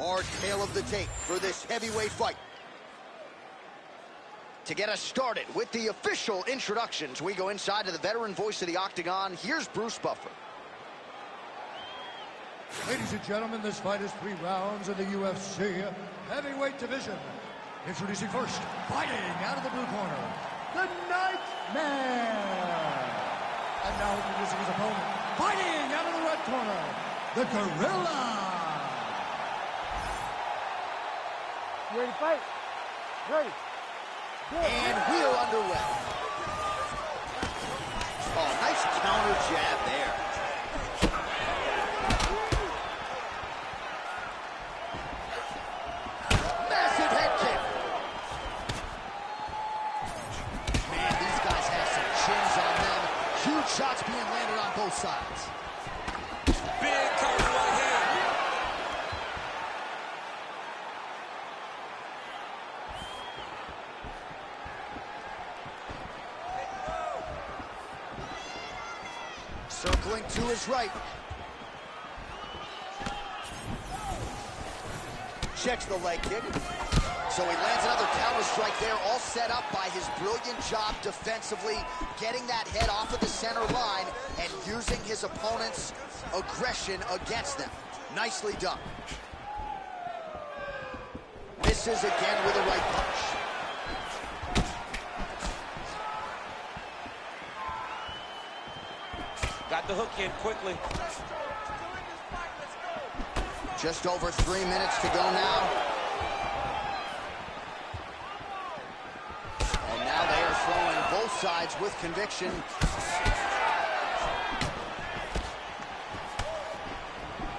Our tale of the tape for this heavyweight fight. To get us started with the official introductions, we go inside to the veteran voice of the Octagon. Here's Bruce Buffer. Ladies and gentlemen, this fight is 3 rounds in the UFC heavyweight division. Introducing first, fighting out of the blue corner, the Nightmare. And now introducing his opponent, fighting out of the red corner, the Gorilla. You ready to fight? Ready. And we are underway. Oh, nice counter jab there. Massive head kick. Man, these guys have some chins on them. Huge shots being landed on both sides. Big counter right here. Circling to his right. Checks the leg kick. So he lands another counter strike there, all set up by his brilliant job defensively, getting that head off of the center line and using his opponent's aggression against them. Nicely done. Misses again with a right punch. Got the hook in quickly. Just over 3 minutes to go now. And now they are throwing both sides with conviction.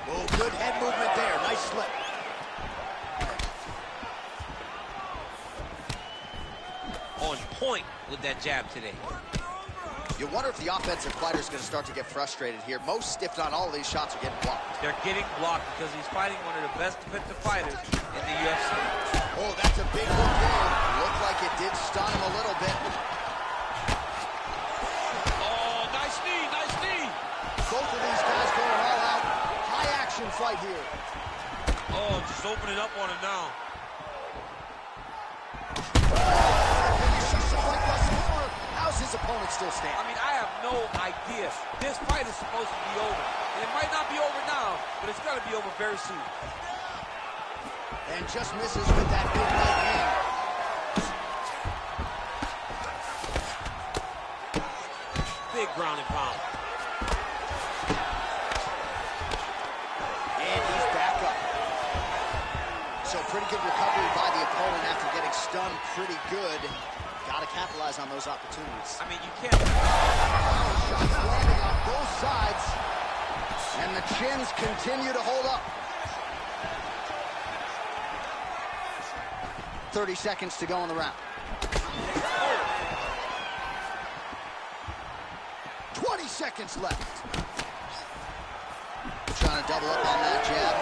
Oh, good head movement there. Nice slip. On point with that jab today. You wonder if the offensive fighter is going to start to get frustrated here. Most, if not all of these shots are getting blocked. They're getting blocked because he's fighting one of the best defensive fighters in the UFC. Oh, that's a big hook there. Looked like it did stun him a little bit. Oh, nice knee, nice knee. Both of these guys going all out. High action fight here. Oh, just opening up on him now. How's his opponent still standing? I mean, I have no idea. This fight is supposed to be over. And it might not be over now, but it's got to be over very soon. And just misses with that big right hand. Big ground and pound. And he's back up. So pretty good recovery by the opponent after getting stunned pretty good. Got to capitalize on those opportunities. I mean, you can't. Shots landing on both sides. And the chins continue to hold up. 30 seconds to go in the round. 20 seconds left. Trying to double up on that jab.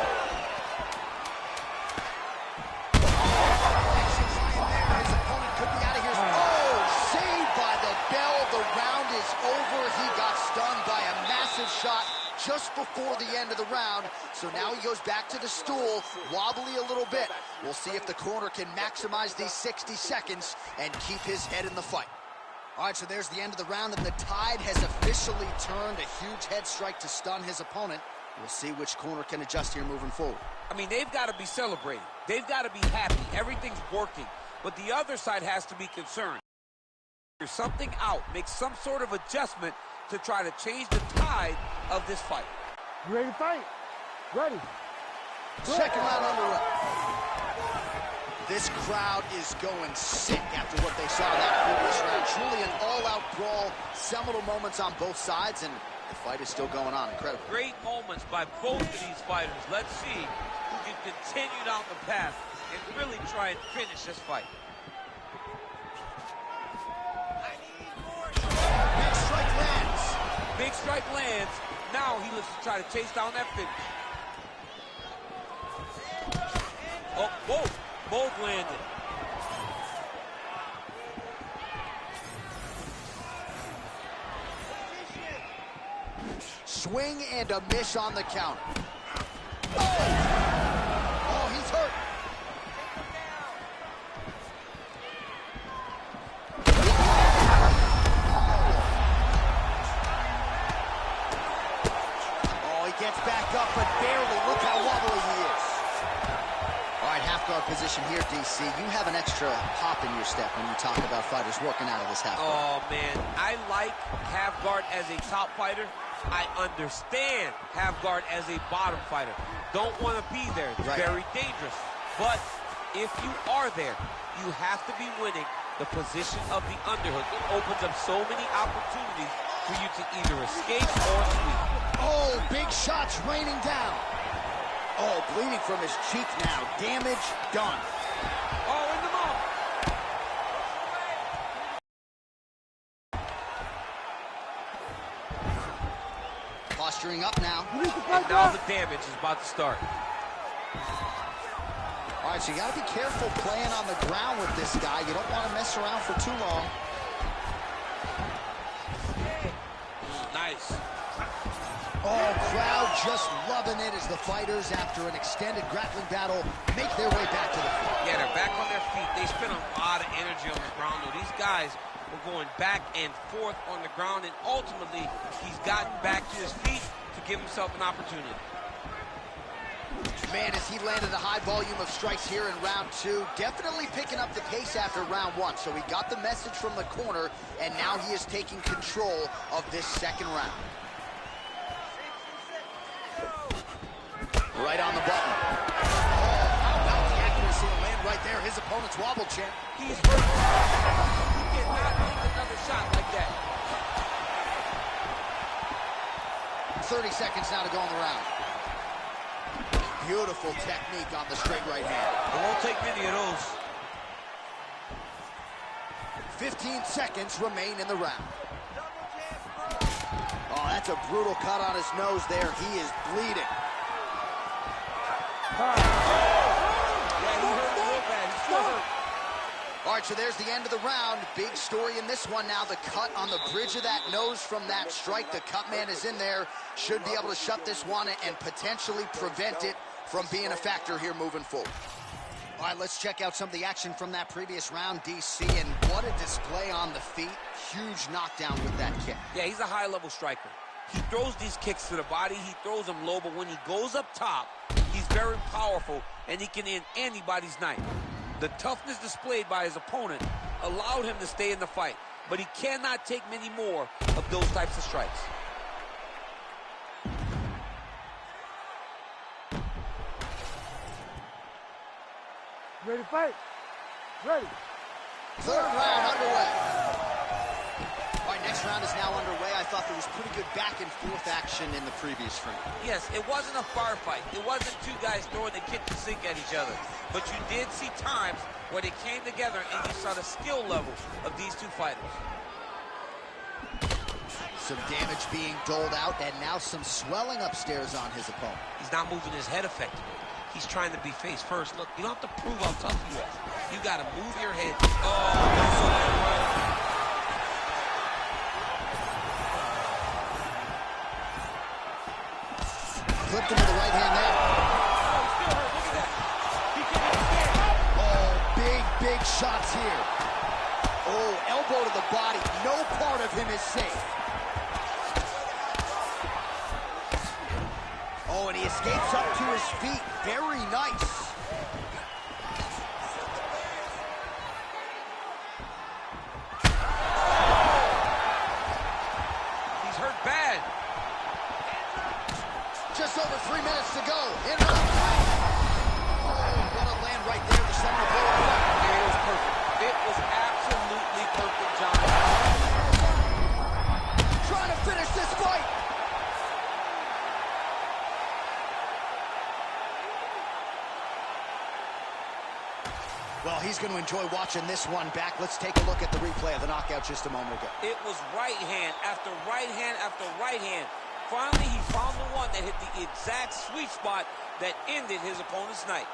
His opponent could be out of here. Oh, saved by the bell. The round is over. He got stunned by a massive shot just before the end of the round. So now he goes back to the stool, wobbly a little bit. We'll see if the corner can maximize these 60 seconds and keep his head in the fight. All right, so there's the end of the round, and the tide has officially turned. A huge head strike to stun his opponent. We'll see which corner can adjust here moving forward. I mean, they've got to be celebrating. They've got to be happy. Everything's working. But the other side has to be concerned. There's something out. Make some sort of adjustment to try to change the tide of this fight. You ready to fight? Ready. Second round underway. This crowd is going sick after what they saw in that previous round. Truly an all-out brawl. Seminal moments on both sides, and the fight is still going on. Incredible. Great moments by both of these fighters. Let's see who can continue down the path and really try and finish this fight. Big strike lands. Big strike lands. Now he looks to try to chase down that finish. Oh, both landed. Swing and a miss on the counter. Oh, he guard position here, DC. You have an extra hop in your step when you talk about fighters working out of this half guard. Oh, man. I like half guard as a top fighter. I understand half guard as a bottom fighter. Don't want to be there. It's very dangerous. But if you are there, you have to be winning the position of the underhook. It opens up so many opportunities for you to either escape or sweep. Oh, big shots raining down. Oh, bleeding from his cheek now. Damage done. Oh, in the mouth. Posturing up now. And now the damage is about to start. All right, so you got to be careful playing on the ground with this guy. You don't want to mess around for too long. Nice. Oh, crowd just loving it as the fighters, after an extended grappling battle, make their way back to the feet. Yeah, they're back on their feet. They spent a lot of energy on the ground, though. These guys were going back and forth on the ground, and ultimately, he's gotten back to his feet to give himself an opportunity. Man, as he landed a high volume of strikes here in round two, definitely picking up the pace after round one. So he got the message from the corner, and now he is taking control of this second round. Right on the button. How about the accuracy to land right there? His opponent's wobble, champ. He's hurt. He cannot make another shot like that. 30 seconds now to go in the round. Beautiful technique on the straight right hand. It won't take many of those. 15 seconds remain in the round. Oh, that's a brutal cut on his nose there. He is bleeding. Yeah, he hurt real bad. He's still hurt. All right, so there's the end of the round. Big story in this one now. The cut on the bridge of that nose from that strike. The cut man is in there. Should be able to shut this one and potentially prevent it from being a factor here moving forward. All right, let's check out some of the action from that previous round, DC, and what a display on the feet. Huge knockdown with that kick. Yeah, he's a high-level striker. He throws these kicks to the body. He throws them low, but when he goes up top, he's very powerful, and he can end anybody's night. The toughness displayed by his opponent allowed him to stay in the fight, but he cannot take many more of those types of strikes. Ready to fight? Ready. Third round underway. All right, next round is now underway. I thought there was pretty good back and forth action in the previous frame. Yes, it wasn't a firefight. It wasn't two guys throwing the kitchen sink at each other. But you did see times where they came together and you saw the skill level of these two fighters. Some damage being doled out, and now some swelling upstairs on his opponent. He's not moving his head effectively. He's trying to be face first. Look, you don't have to prove how tough you are. You got to move your head. Oh, that's so right. Flipped him with the right hand there. Oh, he's still hurt. Look at that. He can't even stand. Oh, big shots here. Oh, elbow to the body. No part of him is safe. Oh, and he escapes up to his feet. Very nice. He's hurt bad. Just over 3 minutes to go. In round three. Oh, what a land right there to send the blow up. It was perfect. It was absolutely perfect, John. Trying to finish this fight. Well, he's going to enjoy watching this one back. Let's take a look at the replay of the knockout just a moment ago. It was right hand after right hand after right hand. Finally, he found the one that hit the exact sweet spot that ended his opponent's night.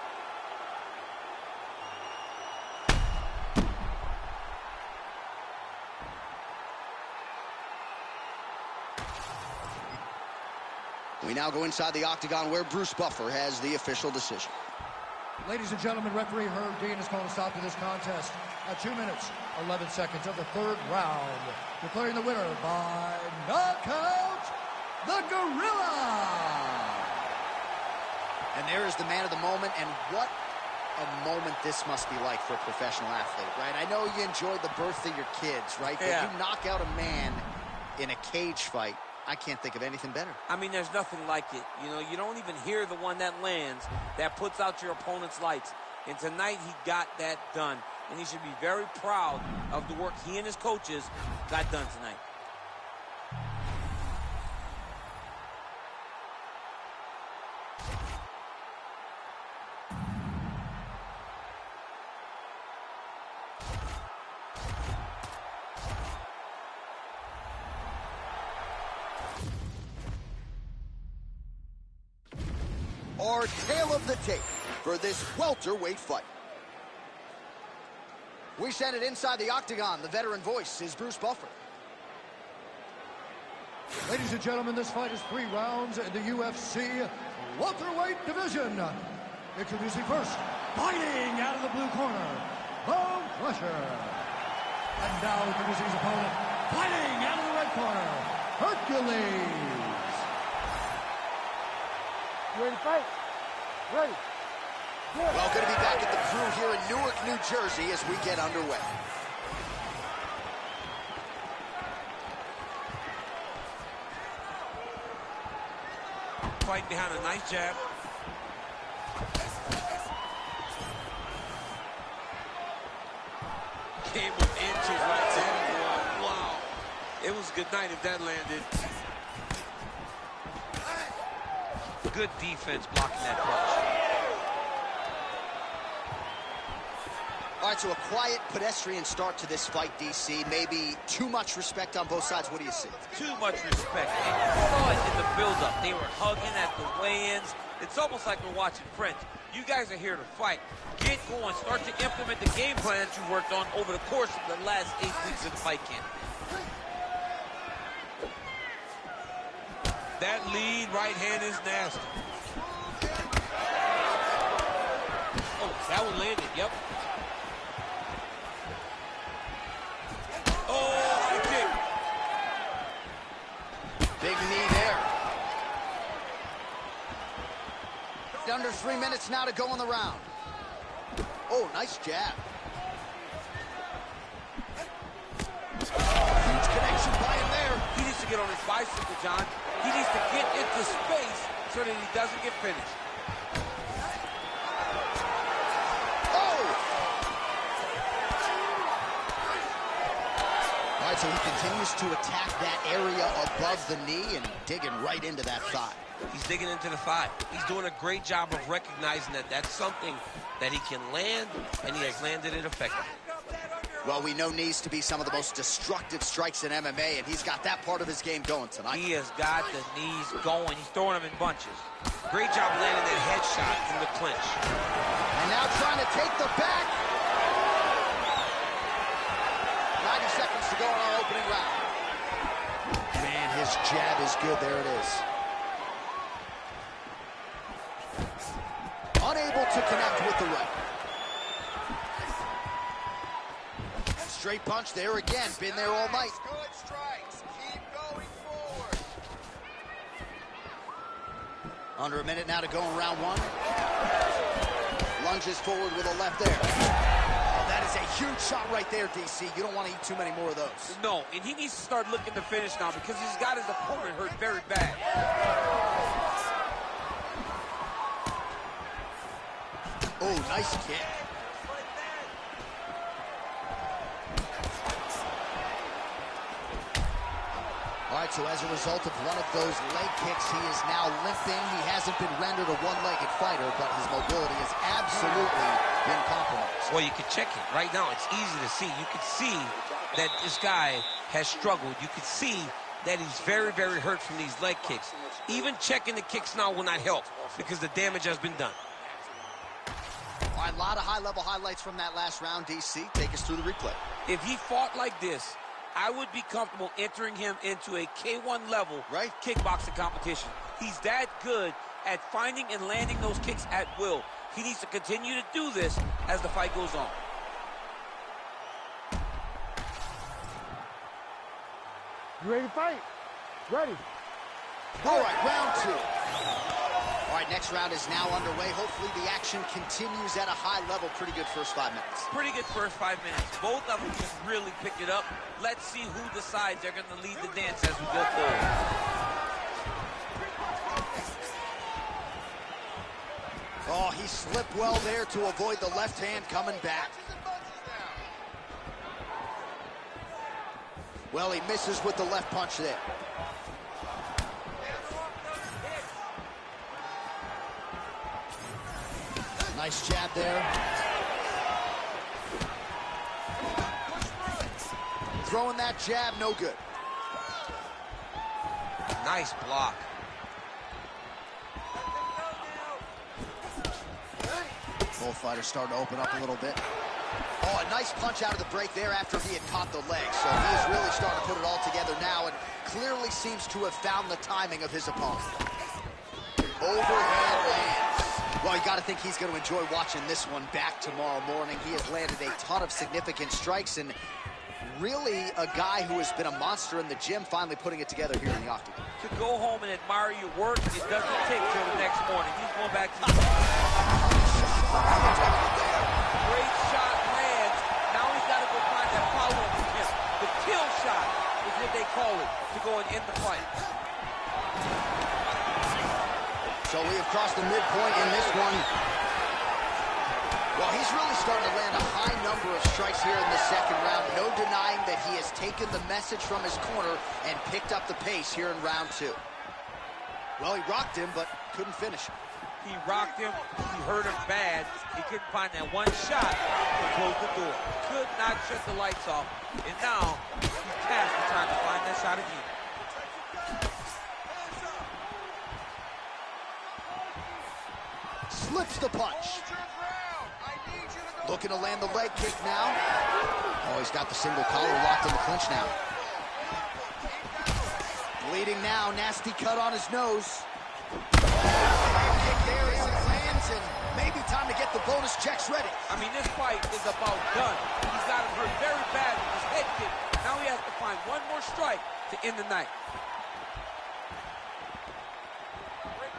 We now go inside the octagon where Bruce Buffer has the official decision. Ladies and gentlemen, referee Herb Dean is calling a stop to this contest at 2 minutes, 11 seconds of the third round. Declaring the winner by knockout, the Gorilla. And there is the man of the moment, and what a moment this must be like for a professional athlete, right? I know you enjoyed the birth of your kids, right? Yeah. But you knock out a man in a cage fight, I can't think of anything better. I mean, there's nothing like it. You know, you don't even hear the one that lands, that puts out your opponent's lights. And tonight, he got that done. And he should be very proud of the work he and his coaches got done tonight. Our tale of the tape for this welterweight fight. We send it inside the octagon. The veteran voice is Bruce Buffer. Ladies and gentlemen, this fight is 3 rounds in the UFC welterweight division. Introducing first, fighting out of the blue corner, Bone Crusher. And now introducing his opponent, fighting out of the red corner, Hercules. You ready to fight? Ready. Good. Well, good to be back at the Crew here in Newark, New Jersey as we get underway. Fight behind a nice jab. Came with inches right there. Wow. It was a good night if that landed. Good defense blocking that punch. All right, so a quiet pedestrian start to this fight, DC. Maybe too much respect on both sides. What do you see? Too much respect. And you saw it in the build-up. They were hugging at the weigh-ins. It's almost like we're watching French. You guys are here to fight. Get going. Start to implement the game plan that you worked on over the course of the last 8 weeks of the fight camp. That lead right hand is nasty. Oh, that one landed. Yep. Oh, high kick. Big knee there. Under 3 minutes now to go in the round. Oh, nice jab. Huge connection by him there. He needs to get on his bicycle, John. He needs to get into space so that he doesn't get finished. Oh! All right, so he continues to attack that area above the knee and digging right into that thigh. He's digging into the thigh. He's doing a great job of recognizing that that's something that he can land, and he has landed it effectively. Well, we know knees to be some of the most destructive strikes in MMA, and he's got that part of his game going tonight. He has got the knees going. He's throwing them in bunches. Great job landing that headshot from the clinch. And now trying to take the back. 90 seconds to go in our opening round. Man, his jab is good. There it is. Unable to connect with the right. Straight punch there again. Been there all night. Good strikes. Keep going forward. Under a minute now to go in round one. Lunges forward with a left there. Oh, that is a huge shot right there, DC. You don't want to eat too many more of those. No, and he needs to start looking to finish now because he's got his opponent hurt very bad. Oh, nice kick. All right, so as a result of one of those leg kicks, he is now limping. He hasn't been rendered a one-legged fighter, but his mobility has absolutely been compromised. Well, you can check it right now. It's easy to see. You can see that this guy has struggled. You can see that he's very, very hurt from these leg kicks. Even checking the kicks now will not help because the damage has been done. All right, a lot of high-level highlights from that last round, DC. Take us through the replay. If he fought like this, I would be comfortable entering him into a K1 level kickboxing competition. He's that good at finding and landing those kicks at will. He needs to continue to do this as the fight goes on. You ready to fight? Ready. All right, round two. All All right, next round is now underway. Hopefully the action continues at a high level. Pretty good first 5 minutes. Pretty good first 5 minutes. Both of them just really pick it up. Let's see who decides they're going to lead the dance as we go forward. Oh, he slipped well there to avoid the left hand coming back. Well, he misses with the left punch there. Nice jab there. Throwing that jab, no good. Nice block. Both fighters starting to open up a little bit. Oh, a nice punch out of the break there after he had caught the leg. So he is really starting to put it all together now and clearly seems to have found the timing of his opponent. Overhand lands. Well, you got to think he's going to enjoy watching this one back tomorrow morning. He has landed a ton of significant strikes and really a guy who has been a monster in the gym finally putting it together here in the octagon. To go home and admire your work, it doesn't take till the next morning. He's going back to the... Great shot lands. Now he's got to go find that follow-up with him. The kill shot is what they call it to go and end the fight. So we have crossed the midpoint in this one. Well, he's really starting to land a high number of strikes here in the second round. No denying that he has taken the message from his corner and picked up the pace here in round 2. Well, he rocked him, but couldn't finish him. He rocked him. He hurt him bad. He couldn't find that one shot to close the door. Could not shut the lights off. And now he's past the time to find that shot again. Slips the punch. Looking to land the leg kick now. Oh, he's got the single collar locked in the clinch now. Bleeding now, nasty cut on his nose. Kick there as it lands, and maybe time to get the bonus checks ready. I mean, this fight is about done. He's got him hurt very bad with his head kick. Now he has to find one more strike to end the night.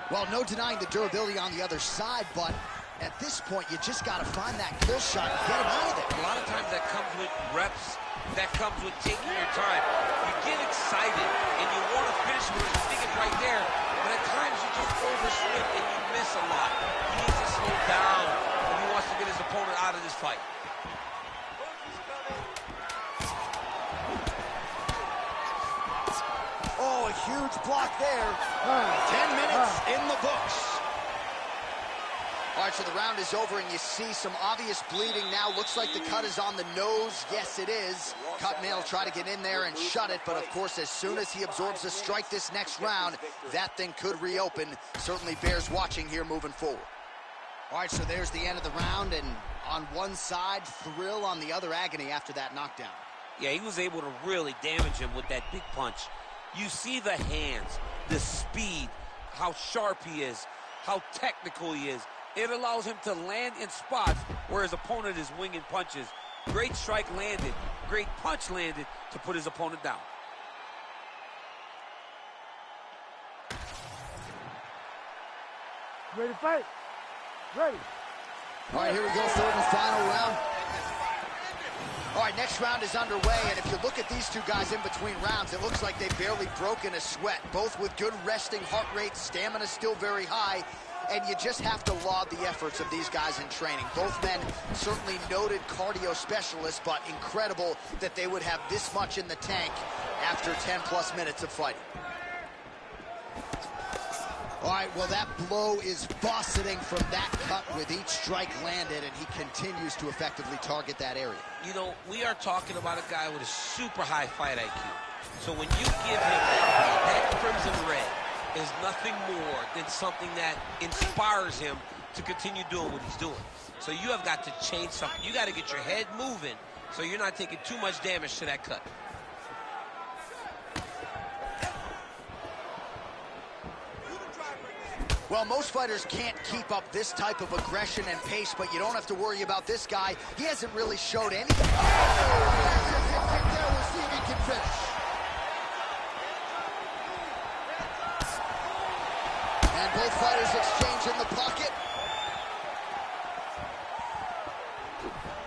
Well, no denying the durability on the other side, but at this point, you just got to find that kill shot and get him out of there. A lot of times that comes with reps. That comes with taking your time. You get excited, and you want to finish where you think it's right there, but at times you just oversleep and you miss a lot. He needs to slow down if he wants to get his opponent out of this fight. Oh, a huge block there. 10 minutes in the books. All right, so the round is over, and you see some obvious bleeding now. Looks like the cut is on the nose. Yes, it is. Cutman will try to get in there and shut it, but of course, as soon as he absorbs a strike this next round, that thing could reopen. Certainly bears watching here moving forward. All right, so there's the end of the round, and on one side, thrill, on the other, agony after that knockdown. Yeah, he was able to really damage him with that big punch. You see the hands, the speed, how sharp he is, how technical he is. It allows him to land in spots where his opponent is winging punches. Great strike landed, great punch landed to put his opponent down. Ready to fight? Ready. All right, here we go, third and final round. All right, next round is underway, and if you look at these two guys in between rounds, it looks like they've barely broken a sweat, both with good resting heart rate, stamina still very high, and you just have to laud the efforts of these guys in training. Both men certainly noted cardio specialists, but incredible that they would have this much in the tank after 10-plus minutes of fighting. All right, well, that blow is buffeting from that cut with each strike landed, and he continues to effectively target that area. You know, we are talking about a guy with a super high fight IQ. So when you give him that crimson red, is nothing more than something that inspires him to continue doing what he's doing. So you have got to change something. You got to get your head moving so you're not taking too much damage to that cut. Well, most fighters can't keep up this type of aggression and pace, but you don't have to worry about this guy. He hasn't really showed anything. We'll see if he can finish. And both fighters exchange Challenge in the pocket.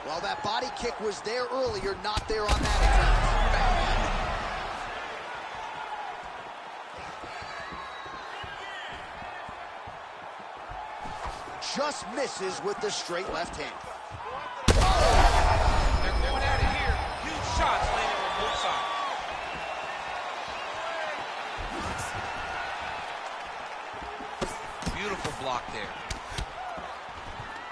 Well, that body kick was there earlier, not there on that attempt. Just misses with the straight left hand. They're going at it here. Huge shots landing on both sides. Beautiful block there.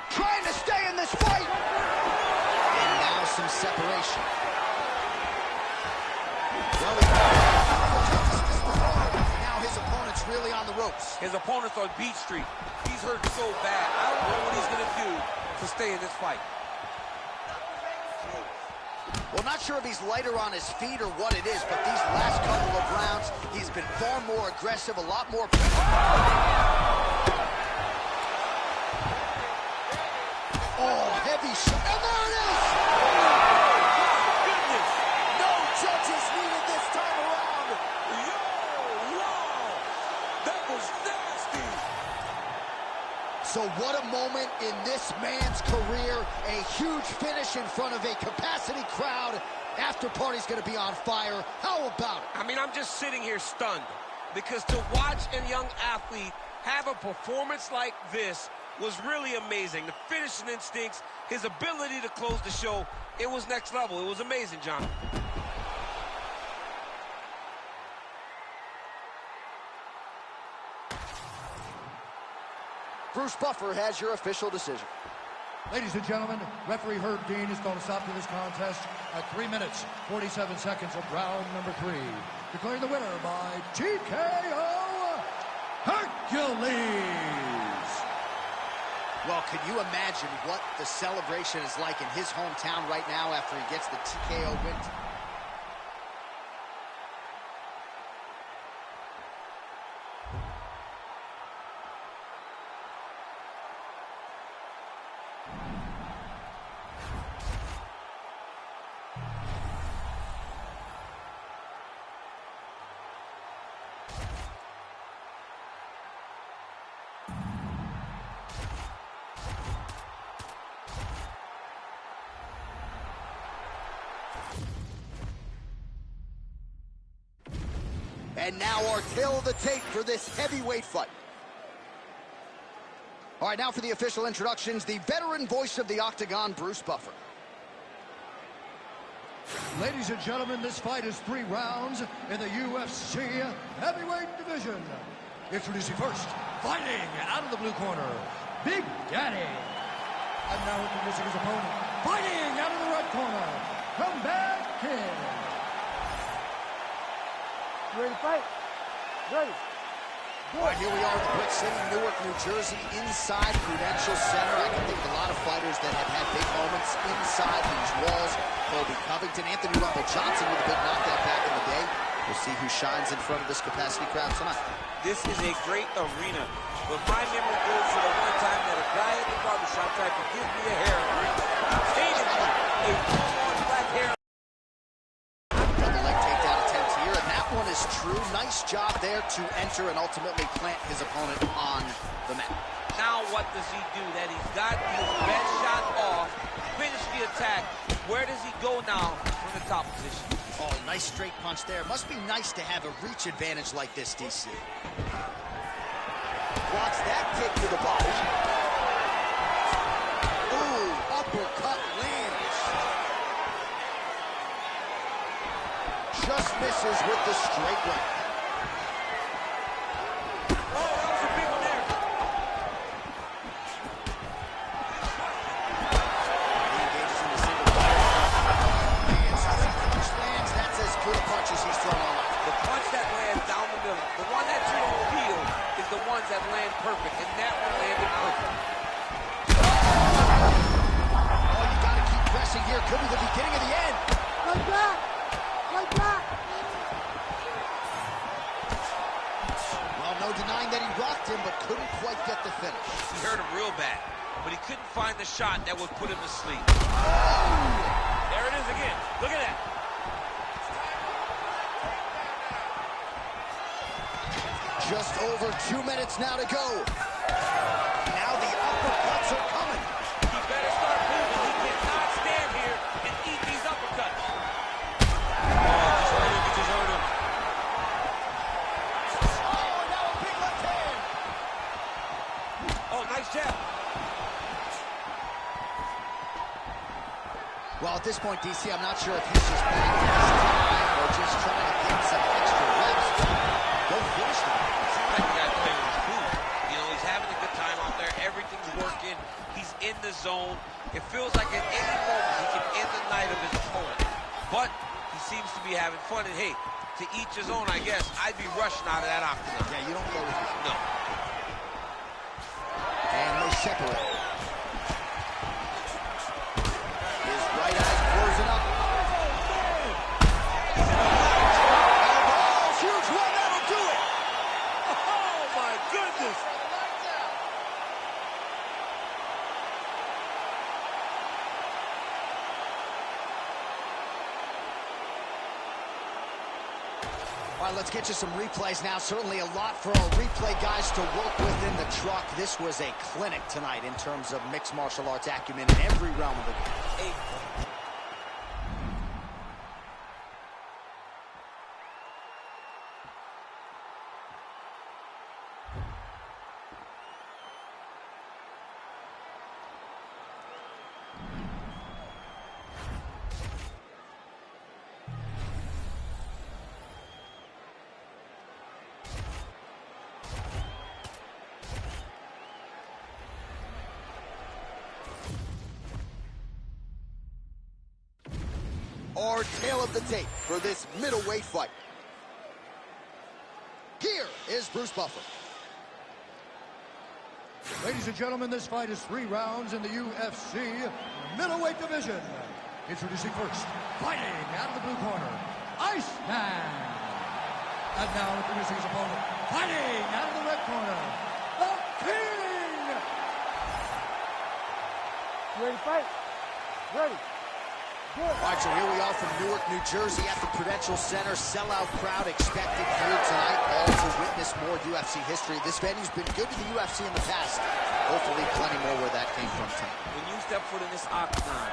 Trying to stay in this fight. And now some separation. Well, now his opponent's really on the ropes. His opponent's on Beach Street. He's hurt so bad. I don't know what he's going to do to stay in this fight. Well, not sure if he's lighter on his feet or what it is, but these last couple of rounds, he's been far more aggressive, a lot more... Oh, heavy shot. And there it is! Oh, goodness! No judges needed this time around. Yo, wow! That was nasty! So what a moment in this man's career. A huge finish in front of a capacity crowd. After party's going to be on fire. How about it? I mean, I'm just sitting here stunned because to watch a young athlete have a performance like this was really amazing. The finishing instincts, his ability to close the show, it was next level. It was amazing, John. Bruce Buffer has your official decision. Ladies and gentlemen, referee Herb Dean is going to stop to this contest at 3 minutes, 47 seconds of round number 3. Declaring the winner by TKO, Hercules. Well, could you imagine what the celebration is like in his hometown right now after he gets the TKO win? And now our tail of the tape for this heavyweight fight. All right, now for the official introductions, the veteran voice of the Octagon, Bruce Buffer. Ladies and gentlemen, this fight is 3 rounds in the UFC heavyweight division. Introducing first, fighting out of the blue corner, Big Daddy. And now introducing his opponent, fighting out of the red corner, Comeback Kid. Ready to fight? Ready. All right, here we are at the Brick City, Newark, New Jersey, inside Prudential Center. I can think of a lot of fighters that have had big moments inside these walls. Colby Covington, Anthony Rumble Johnson with a big knockout back in the day. We'll see who shines in front of this capacity crowd tonight. This is a great arena, but my memory goes to the one time that a guy at the barbershop tried to give me a haircut. Hated me. A full-on black hair. Double leg takedown attempts here, and that one is true. Nice job there to enter and ultimately plant his opponent on the mat. Now what does he do? That he's got his best shot off, finish the attack. Where does he go now from the top position? Oh, nice straight punch there. Must be nice to have a reach advantage like this, DC. Blocks that kick to the body. Ooh, uppercut lands. Just misses with the straight right. That land perfect, and that one landed perfect. Oh, you gotta keep pressing here. Could be the beginning of the end. Like that! Like that! Well, no denying that he rocked him, but couldn't quite get the finish. He hurt him real bad, but he couldn't find the shot that would put him to sleep. There it is again. Look at that. Just over 2 minutes now to go. Now the uppercuts are coming. He better start moving. He cannot stand here and eat these uppercuts. Oh, just hurt him. Oh, now a big left hand. Oh, nice jab. Well, at this point, DC, I'm not sure if he's just backing his time or just trying to get some extra reps. Go finish him. Seems like the guy's playing with his food. You know, he's having a good time out there. Everything's working. He's in the zone. It feels like at any moment he can end the night of his opponent. But he seems to be having fun. And hey, to each his own, I guess. I'd be rushing out of that octagon. Yeah, you don't go with it. No. And they separate. His right eye's closing up. Elbow, huge one, that'll do it. Oh, my goodness. All right, let's get you some replays now. Certainly a lot for our replay guys to work with in the truck. This was a clinic tonight in terms of mixed martial arts acumen in every realm of the game. Our tale of the tape for this middleweight fight. Here is Bruce Buffer. Ladies and gentlemen, this fight is 3 rounds in the UFC middleweight division. Introducing first, fighting out of the blue corner, Iceman. And now introducing his opponent, fighting out of the red corner, the King. You ready to fight? Ready. Good. All right, so here we are from Newark, New Jersey at the Prudential Center. Sellout crowd expected here tonight, all to witness more UFC history. This venue's been good to the UFC in the past. Hopefully plenty more where that came from tonight. When you step foot in this octagon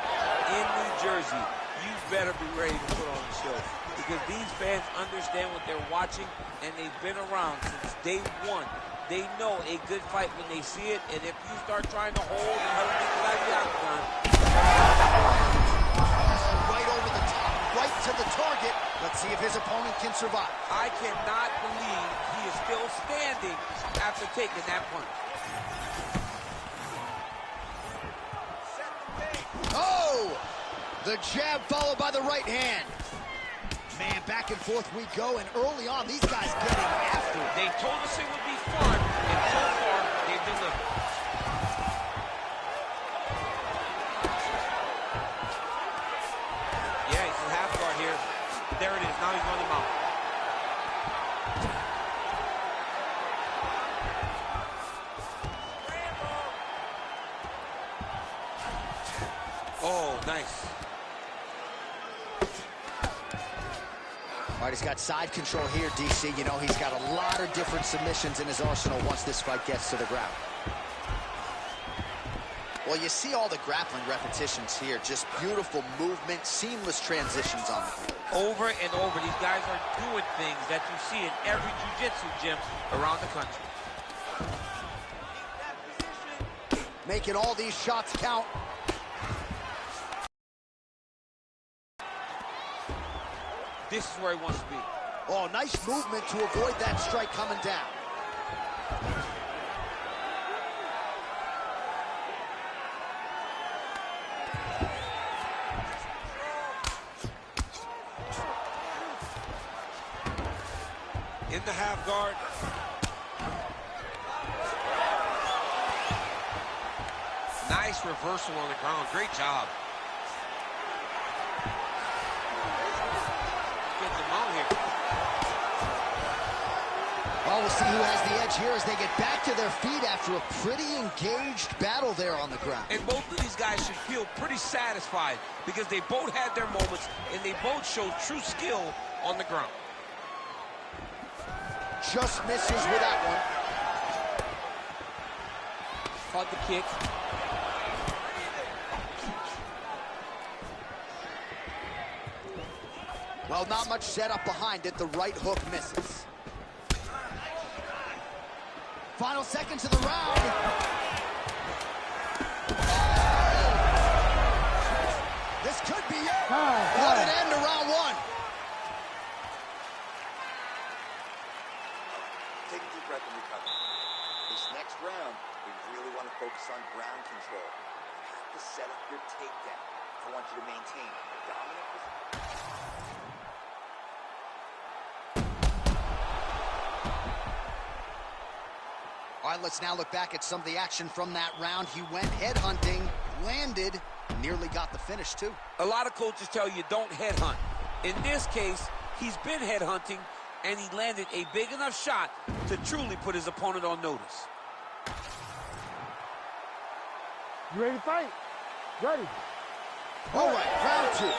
in New Jersey, you better be ready to put on the show. Because these fans understand what they're watching, and they've been around since day one. They know a good fight when they see it, and if you start trying to hold and hurt things out of the octagon, right over the top, right to the target. Let's see if his opponent can survive. I cannot believe he is still standing after taking that punch. Oh! The jab followed by the right hand. Man, back and forth we go, and early on, these guys getting after it. They told us it would be fun, and so far, they've delivered. Yeah, he's in half guard here. There it is. Now he's on the mount. Oh, nice. All right, he's got side control here, DC. You know, he's got a lot of different submissions in his arsenal once this fight gets to the ground. Well, you see all the grappling repetitions here. Just beautiful movement, seamless transitions on the ground. Over and over, these guys are doing things that you see in every jiu-jitsu gym around the country. Making all these shots count. This is where he wants to be. Oh, nice movement to avoid that strike coming down. In the half guard. Nice reversal on the ground. Great job. Getting them out here. Well, we'll see who has the edge here as they get back to their feet after a pretty engaged battle there on the ground. And both of these guys should feel pretty satisfied because they both had their moments and they both showed true skill on the ground. Just misses with that one. Caught the kick. Well, not much setup behind it. The right hook misses. Final seconds of the round. This could be it. What an end to round one. Take a deep breath and recover. This next round, we really want to focus on ground control. You have to set up your takedown. I want you to maintain a dominant position. All right, let's now look back at some of the action from that round. He went headhunting, landed, nearly got the finish, too. A lot of coaches tell you don't headhunt. In this case, he's been headhunting, and he landed a big enough shot to truly put his opponent on notice. You ready to fight? Ready. All right, round two.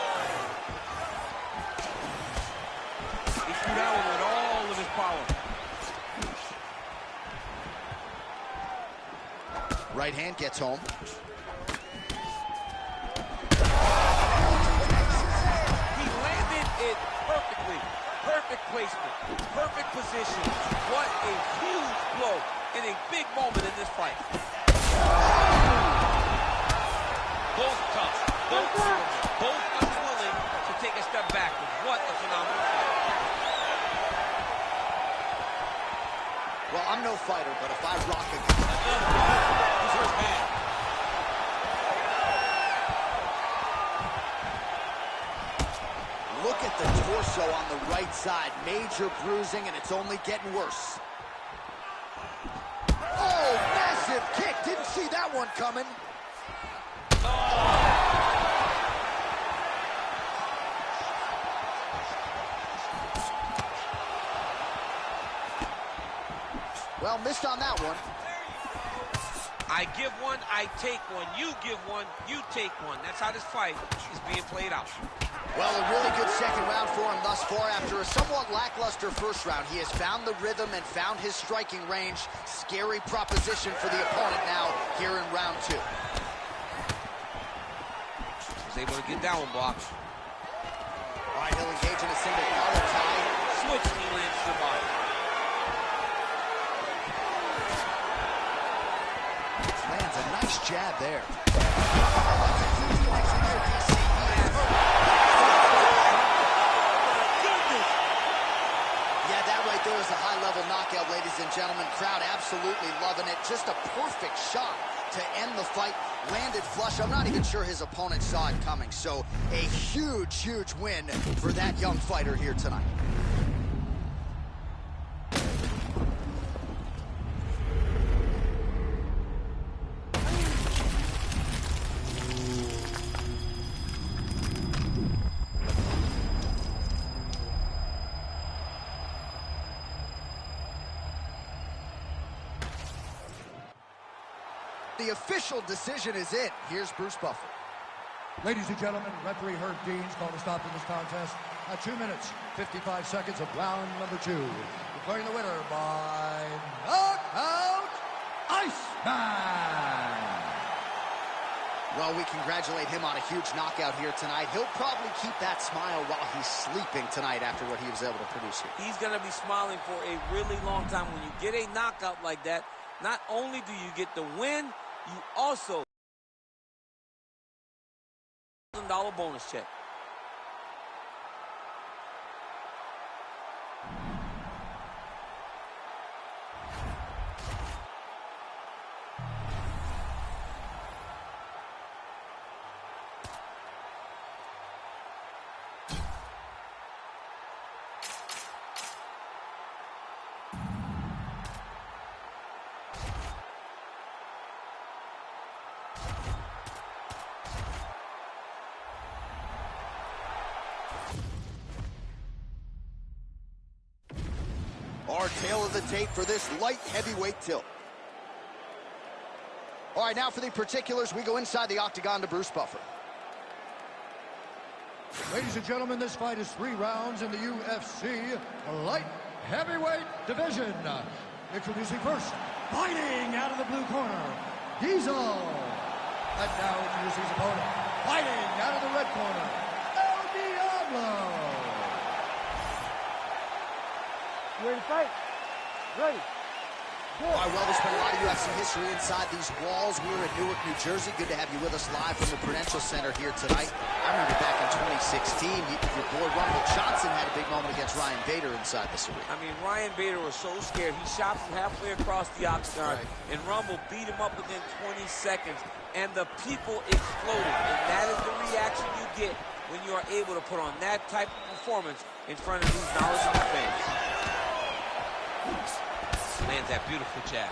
He threw that one with all of his power. Right hand gets home. He landed it perfectly. Perfect placement. Perfect position. What a huge blow in a big moment in this fight. Both tough. Both durable. Both unwilling to take a step backwards. What a phenomenal fight. Well, I'm no fighter, but if I rock a gun... He's hurt bad. Look at the torso on the right side. Major bruising, and it's only getting worse. Oh, massive kick. Didn't see that one coming. Well, missed on that one. I give one, I take one. You give one, you take one. That's how this fight is being played out. Well, a really good second round for him thus far. After a somewhat lackluster first round, he has found the rhythm and found his striking range. Scary proposition for the opponent now here in round two. He's able to get that one blocked. All right, he'll engage in a single collar tie. Switch, he lands to the body. Lands a nice jab there. Yeah, that right there is a high-level knockout, ladies and gentlemen. Crowd absolutely loving it. Just a perfect shot to end the fight. Landed flush. I'm not even sure his opponent saw it coming. So a huge, huge win for that young fighter here tonight. The official decision is in. Here's Bruce Buffer. Ladies and gentlemen, referee Herb Dean's called a stop in this contest at 2 minutes, 55 seconds of round number 2. Declaring the winner by knockout, Iceman. Well, we congratulate him on a huge knockout here tonight. He'll probably keep that smile while he's sleeping tonight after what he was able to produce here. He's going to be smiling for a really long time. When you get a knockout like that, not only do you get the win, you also $1,000 bonus check. Our tail of the tape for this light heavyweight tilt. All right, now for the particulars, we go inside the octagon to Bruce Buffer. Ladies and gentlemen, this fight is 3 rounds in the UFC light heavyweight division. Introducing first, fighting out of the blue corner, Diesel. And now introducing his opponent, fighting out of the red corner, El Diablo. You ready to fight? Ready. All right, well, there's been a lot of UFC history inside these walls. We're in Newark, New Jersey. Good to have you with us live from the Prudential Center here tonight. I remember back in 2016, your boy Rumble Johnson had a big moment against Ryan Bader inside this arena. I mean, Ryan Bader was so scared. He shot from halfway across the octagon, and Rumble beat him up within 20 seconds, and the people exploded. And that is the reaction you get when you are able to put on that type of performance in front of these knowledgeable fans. Lands that beautiful jab.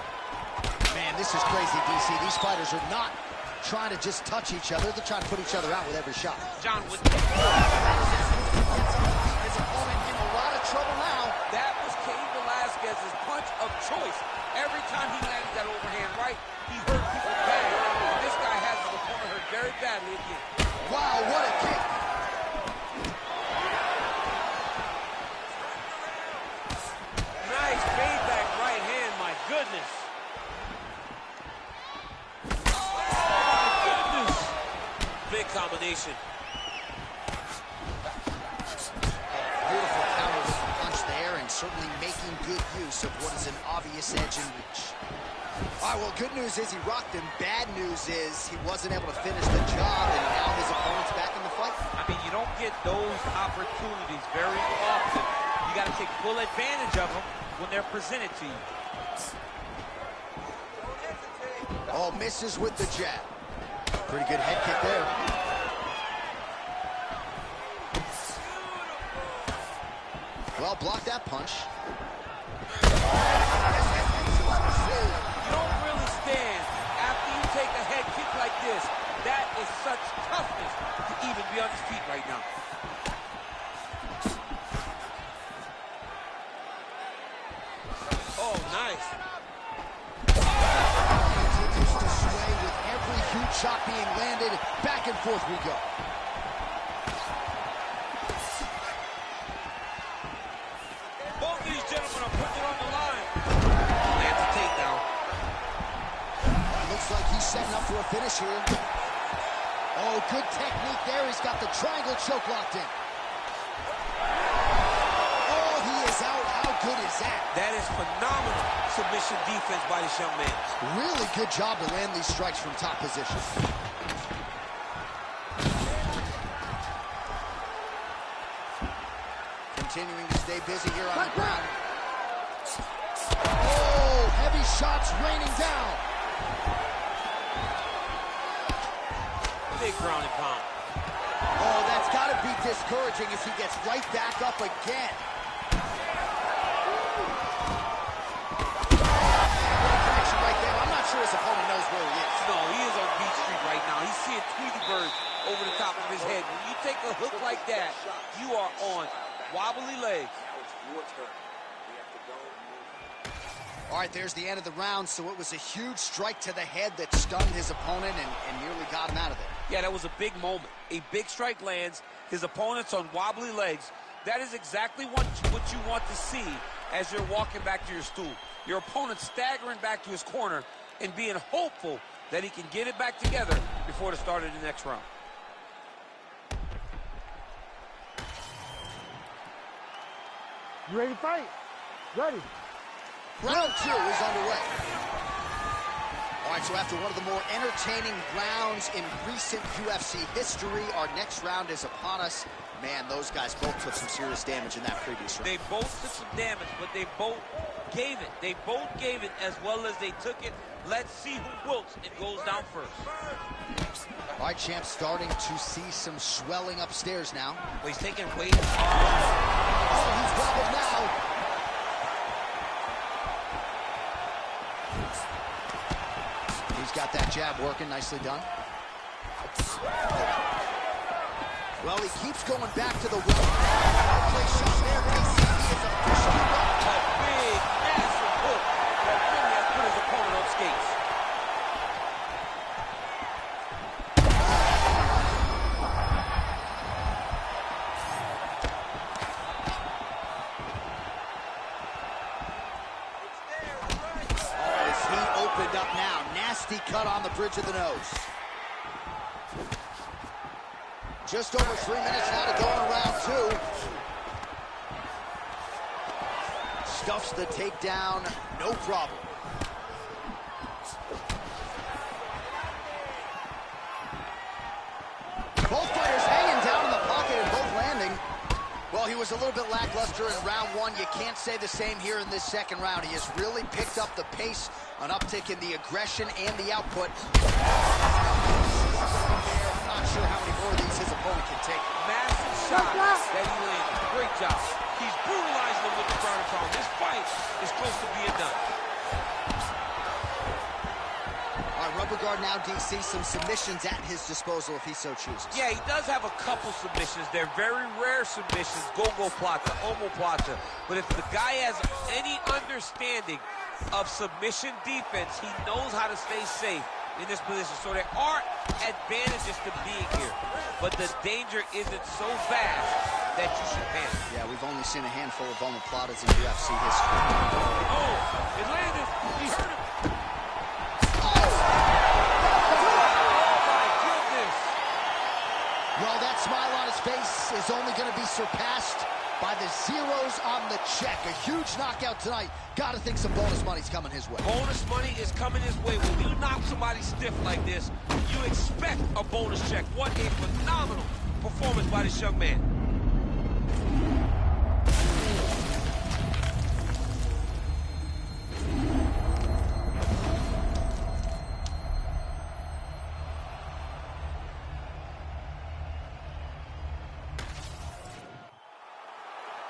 Man, this is crazy, DC. These fighters are not trying to just touch each other. They're trying to put each other out with every shot. John with His opponent in a lot of trouble now. that was Cain Velasquez's punch of choice. Every time he landed that overhand right, he hurt people bad. This guy has his opponent hurt very badly again. Wow, what a kick. Nice fade back right hand, my goodness. Oh, my goodness. Big combination. Beautiful counter with the punch there, and certainly making good use of what is an obvious edge in reach. All right, well, good news is he rocked him. Bad news is he wasn't able to finish the job, and now his opponent's back in the fight. I mean, you don't get those opportunities very often. You got to take full advantage of them when they're presented to you. Oh, misses with the jab. Pretty good head kick there. Well, block that punch. You don't really stand after you take a head kick like this. That is such toughness to even be on his feet right now. Oh, nice. Continues to sway with every huge shot being landed. Back and forth we go. Both these gentlemen are putting it on the line. Lands a takedown. Looks like he's setting up for a finish here. Oh, good technique there. He's got the triangle choke locked in. Oh, he is out. How good is that? That is phenomenal submission defense by this young man. Really good job to land these strikes from top position. Continuing to stay busy here on the ground. Oh, heavy shots raining down. Big ground and pound. Oh, that's got to be discouraging as he gets right back up again. Connection right there. I'm not sure his opponent knows where he is. No, he is on Beach Street right now. He's seeing Tweety Bird over the top of his head. When you take a hook like that, you are on wobbly legs. Now it's your turn. We have to go and move. All right, there's the end of the round, so it was a huge strike to the head that stunned his opponent and nearly got him out of there. Yeah, that was a big moment. A big strike lands. His opponent's on wobbly legs. That is exactly what you want to see as you're walking back to your stool. Your opponent staggering back to his corner and being hopeful that he can get it back together before the start of the next round. You ready to fight? Ready. Round 2 is underway. All right, so after one of the more entertaining rounds in recent UFC history, our next round is upon us. Man, those guys both took some serious damage in that previous round. They both took some damage, but they both gave it. They both gave it as well as they took it. Let's see who wilts and goes down first. All right, champ, starting to see some swelling upstairs now. Well, he's taking weight. Oh, he's wobbled now. He's got that jab working, nicely done. Well, he keeps going back to the well. Place shot there, AC. He is officially won. A big, massive hook that really has put his opponent on skates. Oh, his heat opened up now. Nasty cut on the bridge of the nose. Just over 3 minutes now to go in round 2. Stuffs the takedown, no problem. Both fighters hanging down in the pocket and both landing. Well, he was a little bit lackluster in round 1. You can't say the same here in this second round. He has really picked up the pace, an uptick in the aggression and the output. I'm not sure how many more of these his opponent can take. Massive shot that he landed. Great job. He's brutalized him with the garter thong. This fight is close to being done. All right, rubber guard now, DC. Some submissions at his disposal if he so chooses. Yeah, he does have a couple submissions. They're very rare submissions, gogoplata, omoplata. But if the guy has any understanding of submission defense, he knows how to stay safe in this position. So there are advantages to being here, but the danger isn't so vast that you should panic. Yeah, we've only seen a handful of omoplatas in UFC history. Oh, it landed. He hurt him. Well, that smile on his face is only going to be surpassed by the zeros on the check. A huge knockout tonight. Got to think some bonus money's coming his way. Bonus money is coming his way. When you knock somebody stiff like this, you expect a bonus check. What a phenomenal performance by this young man.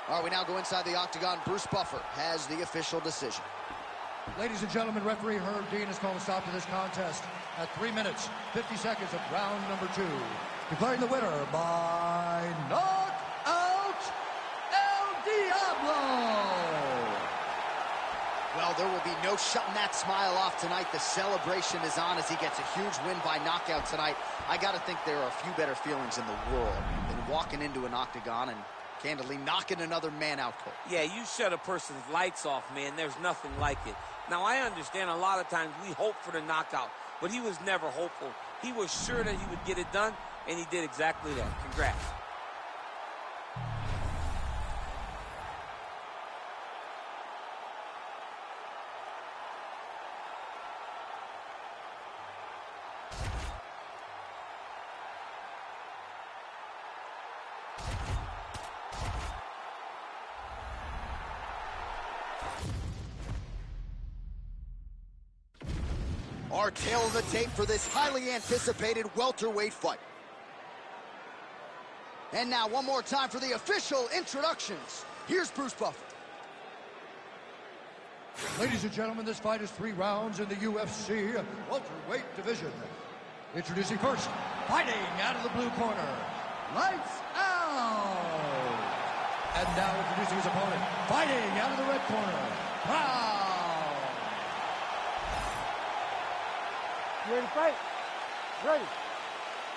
All right, we now go inside the octagon. Bruce Buffer has the official decision. Ladies and gentlemen, referee Herb Dean has called a stop to this contest at 3 minutes, 50 seconds of round number 2. Declaring the winner by knockout, El Diablo! Well, there will be no shutting that smile off tonight. The celebration is on as he gets a huge win by knockout tonight. I got to think there are a few better feelings in the world than walking into an octagon and candidly knocking another man out cold. Yeah, you shut a person's lights off, man. There's nothing like it. Now, I understand a lot of times we hope for the knockout, but he was never hopeful. He was sure that he would get it done, and he did exactly that. Congrats. Our tail of the tape for this highly anticipated welterweight fight. And now one more time for the official introductions. Here's Bruce Buffer. Ladies and gentlemen, this fight is 3 rounds in the UFC welterweight division. Introducing first, fighting out of the blue corner, Lights Out! And now introducing his opponent, fighting out of the red corner, Brown! You ready to fight? Ready.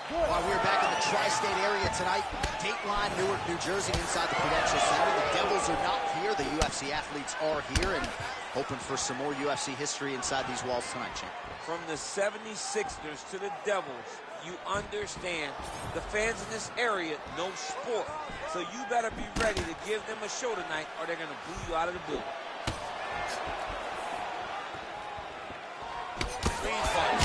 Good. Well, we're back in the tri-state area tonight. Dateline, Newark, New Jersey, inside the Prudential Center. The Devils are not here. The UFC athletes are here and hoping for some more UFC history inside these walls tonight, champ. From the 76ers to the Devils, you understand the fans in this area know sport. So you better be ready to give them a show tonight or they're going to boo you out of the building. Clean fight.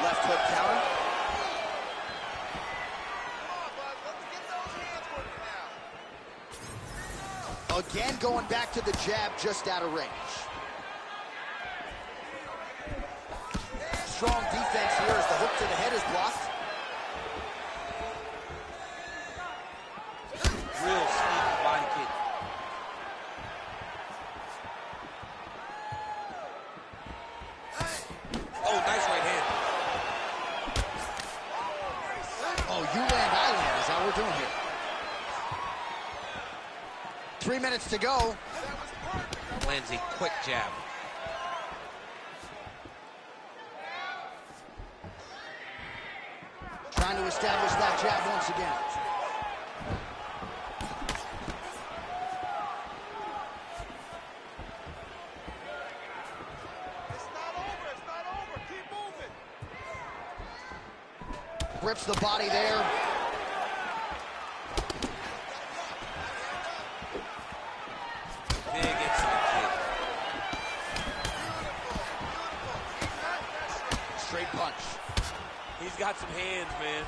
Left hook counter. Again, going back to the jab, just out of range. Strong defense here as the hook to the head is blocked. Real sneaky body kick. Oh, nice right hand. Oh, you land, I land is how we're doing here. 3 minutes to go. Lands a quick jab. Trying to establish that jab once again. rips the body there. Big inside kick. Straight punch. He's got some hands, man.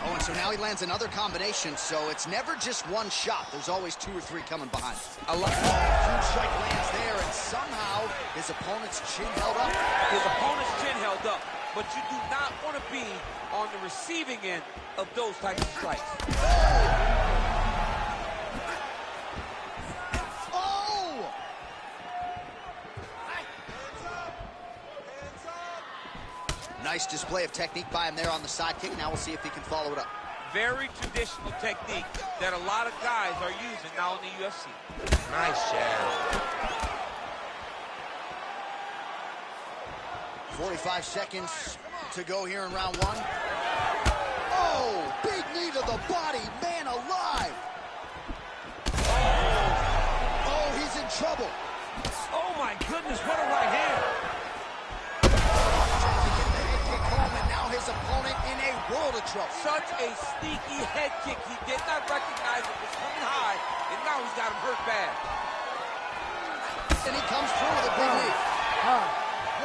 Oh, and so now he lands another combination, so it's never just one shot. There's always 2 or 3 coming behind. A lot. Huge strike lands there, and somehow his opponent's chin held up. His opponent's chin held up, but you do not want to be on the receiving end of those types of strikes. Oh! Nice display of technique by him there on the side kick. Now we'll see if he can follow it up. Very traditional technique that a lot of guys are using now in the UFC. Nice jab. 45 seconds to go here in round 1. Oh, big knee to the body, man alive. Oh, he's in trouble. Oh my goodness, what a right hand. And now his opponent in a world of trouble. Such a sneaky head kick. He did not recognize it was coming high, and now he's got him hurt bad. And he comes through with a big knee.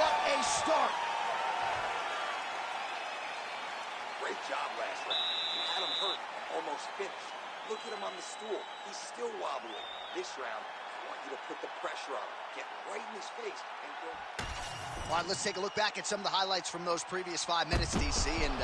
What a start. Great job last round. You had him hurt and almost finished. Look at him on the stool. He's still wobbling. This round, I want you to put the pressure on him. Get right in his face and go. All right, let's take a look back at some of the highlights from those previous 5 minutes, DC. And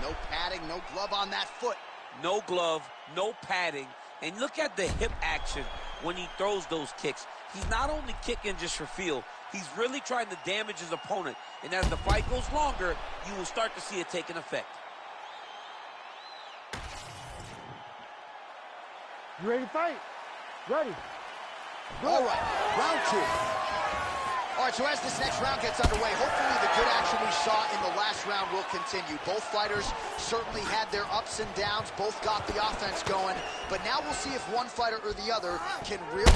no padding, no glove on that foot. No glove, no padding. And look at the hip action when he throws those kicks. He's not only kicking just for feel, he's really trying to damage his opponent. And as the fight goes longer, you will start to see it take an effect. You ready to fight? Ready. All right, round 2. All right, so as this next round gets underway, hopefully the good action we saw in the last round will continue. Both fighters certainly had their ups and downs. Both got the offense going. But now we'll see if one fighter or the other can really...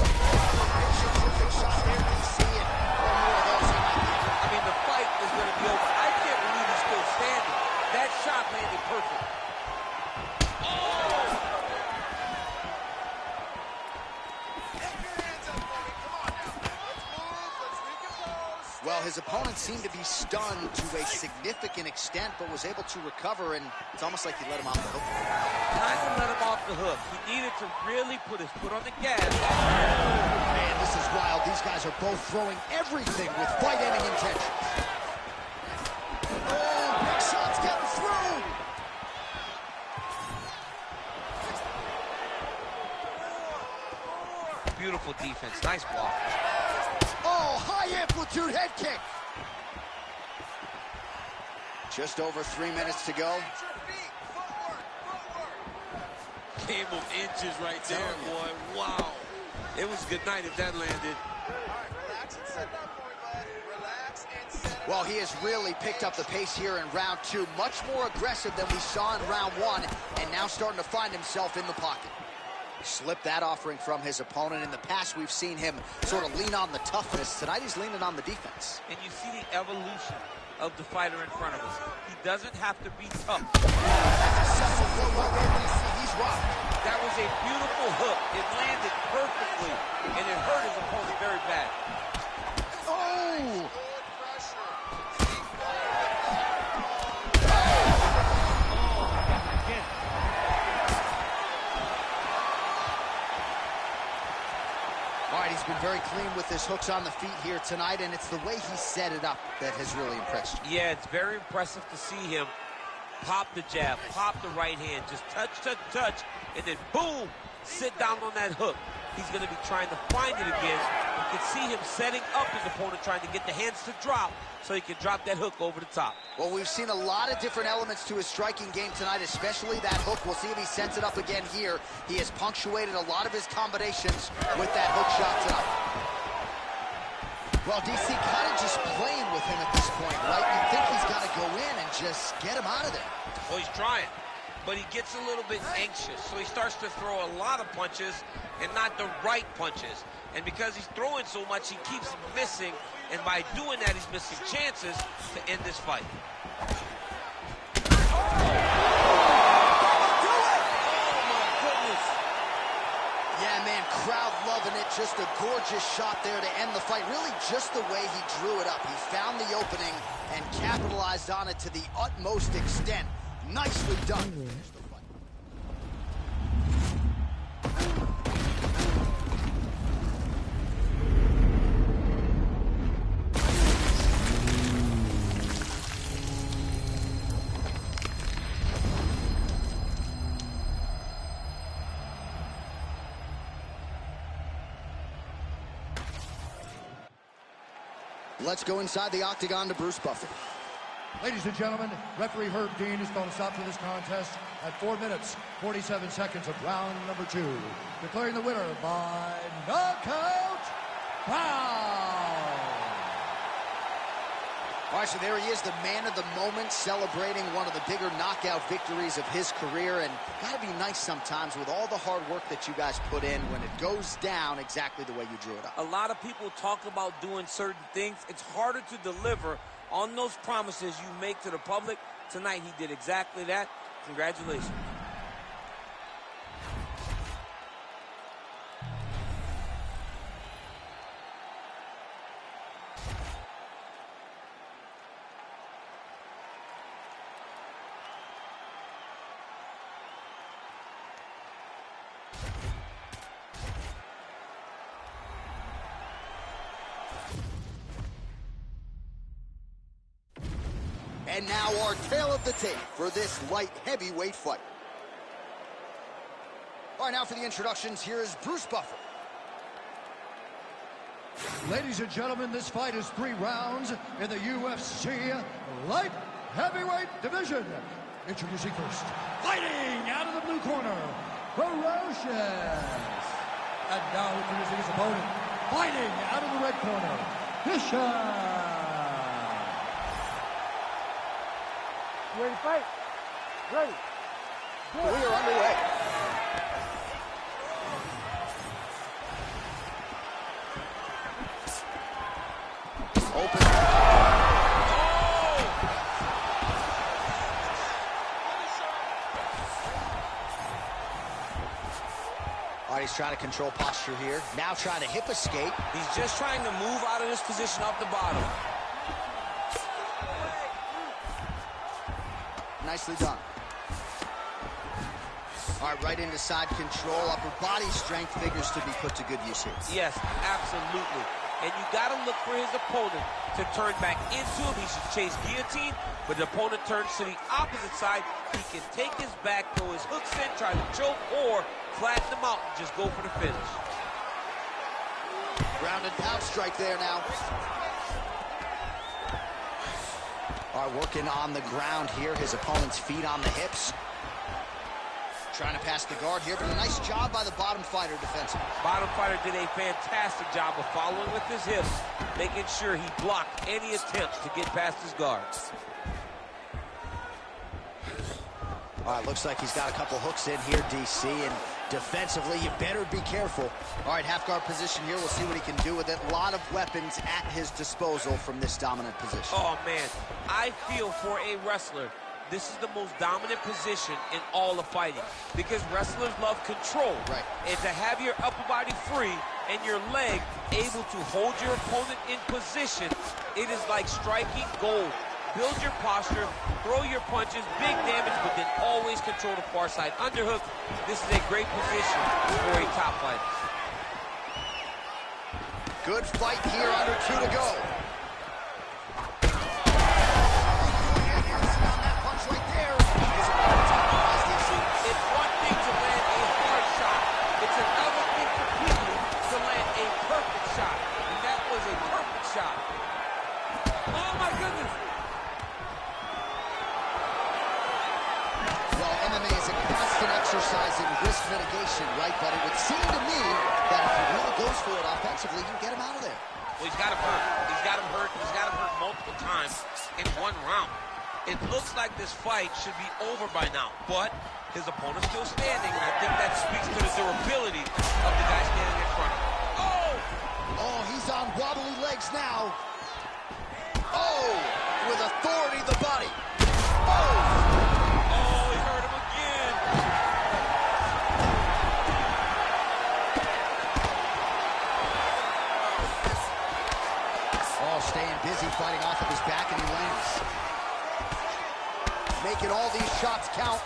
shot there, DC, and one more of those. I mean, the fight is going to be over. I can't believe he's still standing. That shot landed perfect. Well, his opponent seemed to be stunned to a significant extent, but was able to recover, and it's almost like he let him off the hook. Kind of let him off the hook. He needed to really put his foot on the gas. Man, this is wild. These guys are both throwing everything with fight-ending intentions. Oh, big shots getting through. Beautiful defense. Nice block. Oh, high-amplitude head kick. Just over 3 minutes to go. Game of inches right there, boy. Wow. It was a good night if that landed. Well, he has really picked up the pace here in round 2. Much more aggressive than we saw in round 1, and now starting to find himself in the pocket. Slipped that offering from his opponent. In the past, we've seen him sort of lean on the toughness. Tonight, he's leaning on the defense. And you see the evolution of the fighter in front of us. He doesn't have to be tough. He's rocked. That was a beautiful hook. It landed perfectly, and it hurt his opponent very bad. Oh! All right, he's been very clean with his hooks on the feet here tonight, and it's the way he set it up that has really impressed you. Yeah, it's very impressive to see him pop the jab, pop the right hand, just touch, touch, touch, and then boom, sit down on that hook. He's going to be trying to find it again. You can see him setting up his opponent, trying to get the hands to drop so he can drop that hook over the top. Well, we've seen a lot of different elements to his striking game tonight, especially that hook. We'll see if he sets it up again here. He has punctuated a lot of his combinations with that hook shot tonight. Well, DC kind of just playing with him at this point, right? You think he's got to go in and just get him out of there. Well, he's trying, but he gets a little bit anxious, so he starts to throw a lot of punches and not the right punches. And because he's throwing so much, he keeps missing, and by doing that, he's missing chances to end this fight. Just a gorgeous shot there to end the fight. Really just the way he drew it up. He found the opening and capitalized on it to the utmost extent. Nicely done. Let's go inside the octagon to Bruce Buffer. Ladies and gentlemen, referee Herb Dean is going to stop to this contest at 4 minutes, 47 seconds of round number 2. Declaring the winner by knockout, Brown. All right, so there he is, the man of the moment, celebrating one of the bigger knockout victories of his career. And got to be nice sometimes with all the hard work that you guys put in when it goes down exactly the way you drew it up. A lot of people talk about doing certain things. It's harder to deliver on those promises you make to the public. Tonight, he did exactly that. Congratulations. And now our tail of the tape for this light heavyweight fight. All right, now for the introductions, here is Bruce Buffer. Ladies and gentlemen, this fight is 3 rounds in the UFC light heavyweight division. Introducing first, fighting out of the blue corner, Ferocious. And now introducing his opponent, fighting out of the red corner, Vicious. Ready to fight? Ready. We are underway. Open. All right, he's trying to control posture here. Now trying to hip escape. He's just trying to move out of this position off the bottom. Nicely done. All right, right into side control. Upper body strength figures to be put to good use here. Yes, absolutely. And you got to look for his opponent to turn back into him. He should chase guillotine, but the opponent turns to the opposite side. He can take his back, throw his hooks in, try to choke, or flatten him out and just go for the finish. Ground and pound strike there now. All right, working on the ground here. His opponent's feet on the hips. Trying to pass the guard here, but a nice job by the bottom fighter defensively. Bottom fighter did a fantastic job of following with his hips, making sure he blocked any attempts to get past his guards. All right, looks like he's got a couple hooks in here, DC, and defensively, you better be careful. All right, half guard position here. We'll see what he can do with it. A lot of weapons at his disposal from this dominant position. Oh, man, I feel for a wrestler, this is the most dominant position in all of fighting because wrestlers love control. Right. And to have your upper body free and your leg able to hold your opponent in position, it is like striking gold. Build your posture, throw your punches, big damage, but then always control the far side underhook. This is a great position for a top fighter. Good fight here, under 2 to go. It's one thing to land a hard shot. It's another thing completely to land a perfect shot. And that was a perfect shot. Oh, my goodness. Well, MMA is a constant exercise in risk mitigation, right? But it would seem to me that if he really goes for it offensively, you get him out of there. Well, he's got him hurt. He's got him hurt. He's got him hurt multiple times in one round. It looks like this fight should be over by now, but his opponent's still standing, and I think that speaks to the durability of the guy standing in front of him. Oh! Oh, he's on wobbly legs now. Oh, with authority, the body. Oh! Oh, he hurt him again. staying busy fighting off of his back, and he lands. Making all these shots count.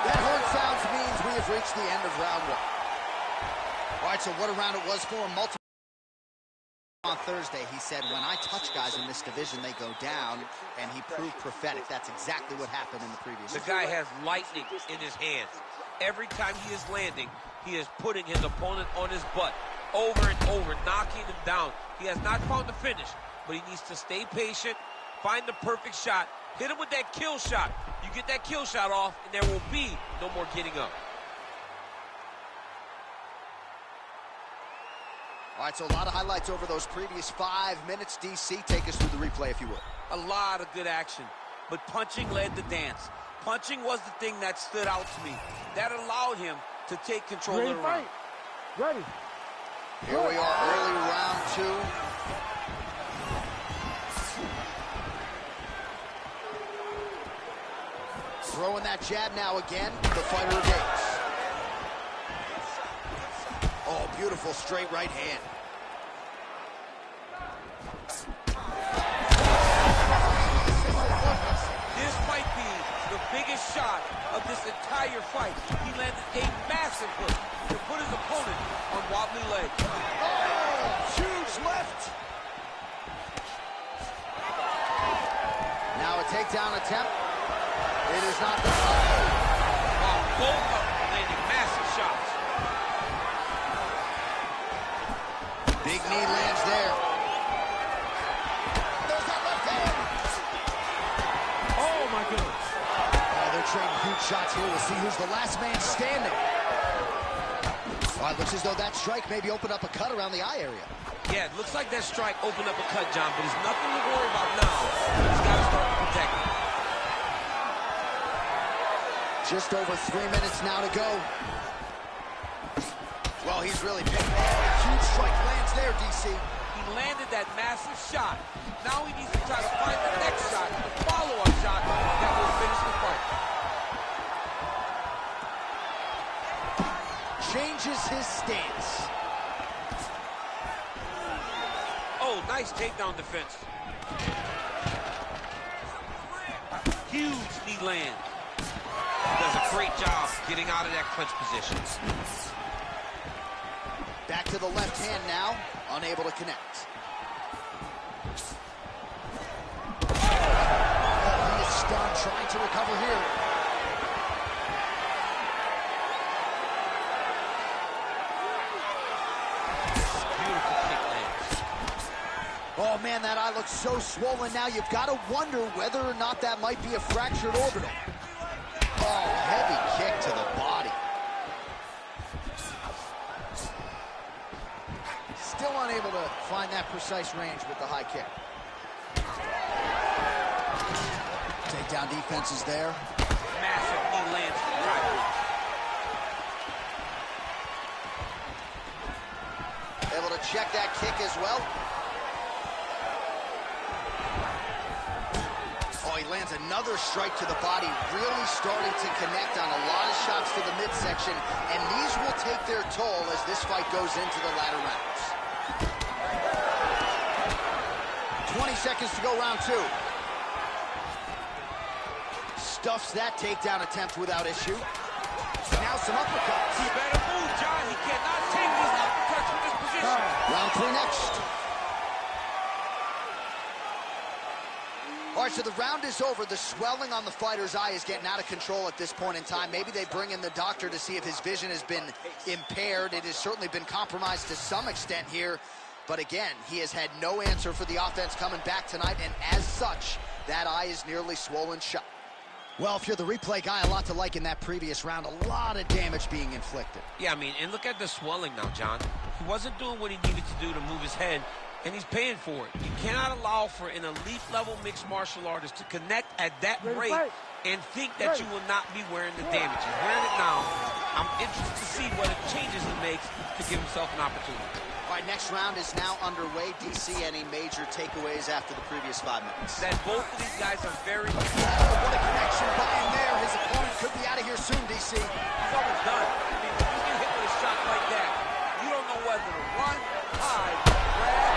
That horn sounds means we have reached the end of round one. All right, so what a round it was for him. On Thursday, he said, when I touch guys in this division, they go down, and he proved prophetic. That's exactly what happened in the previous The guy has lightning in his hands. Every time he is landing, he is putting his opponent on his butt over and over, knocking him down. He has not found the finish, but he needs to stay patient, find the perfect shot, hit him with that kill shot. You get that kill shot off, and there will be no more getting up. All right, so a lot of highlights over those previous 5 minutes. DC, take us through the replay, if you would. A lot of good action, but punching led the dance. Punching was the thing that stood out to me. That allowed him to take control of the round. Ready. Here we are, early round 2. Throwing that jab now again, the fighter evades. Oh, beautiful straight right hand. This might be the biggest shot of this entire fight. He landed a massive hook to put his opponent on wobbly legs. Oh, huge left. Now a takedown attempt. It is not the Wow, both of them landing massive shots. big knee lands there. There's that left hand. Oh, my goodness. Oh, they're trading huge shots here. We'll see who's the last man standing. All right, looks as though that strike maybe opened up a cut around the eye area. Yeah, it looks like that strike opened up a cut, John, but there's nothing to worry about now. He's got to start to protect it. Just over 3 minutes now to go. Well, he's really picked up. A huge strike lands there, DC. He landed that massive shot. Now he needs to try to find the next shot, the follow-up shot that will finish the fight. Changes his stance. Oh, nice takedown defense. Huge knee land. He does a great job getting out of that clinch position. Back to the left hand now, unable to connect. Oh, he is stunned, trying to recover here. Beautiful kick lands. Oh man, that eye looks so swollen now. You've got to wonder whether or not that might be a fractured orbital. Oh, heavy kick to the body. Still unable to find that precise range with the high kick. Takedown defense is there. Massive knee lands from Tyler. Able to check that kick as well. Oh, he lands another strike to the body, really starting to connect on a lot of shots to the midsection, and these will take their toll as this fight goes into the latter rounds. 20 seconds to go, round 2. Stuffs that takedown attempt without issue. Now some uppercuts. He better move, John. He cannot take these uppercuts from this position. Round 3 next. All right, so the round is over. The swelling on the fighter's eye is getting out of control at this point in time. Maybe they bring in the doctor to see if his vision has been impaired. It has certainly been compromised to some extent here. But again, he has had no answer for the offense coming back tonight, and as such, that eye is nearly swollen shut. Well, if you're the replay guy, a lot to like in that previous round. A lot of damage being inflicted. Yeah, I mean, and look at the swelling now, John. He wasn't doing what he needed to do to move his head, and he's paying for it. You cannot allow for an elite-level mixed martial artist to connect at that rate and think that you will not be wearing the damage. He's wearing it now. I'm interested to see what changes he makes to give himself an opportunity. All right, next round is now underway. DC, any major takeaways after the previous 5 minutes? That both of these guys are very... Oh, what a connection by him there. His opponent could be out of here soon, DC. He's almost done. I mean, when you get hit with a shot like that, you don't know whether to run, hide, grab.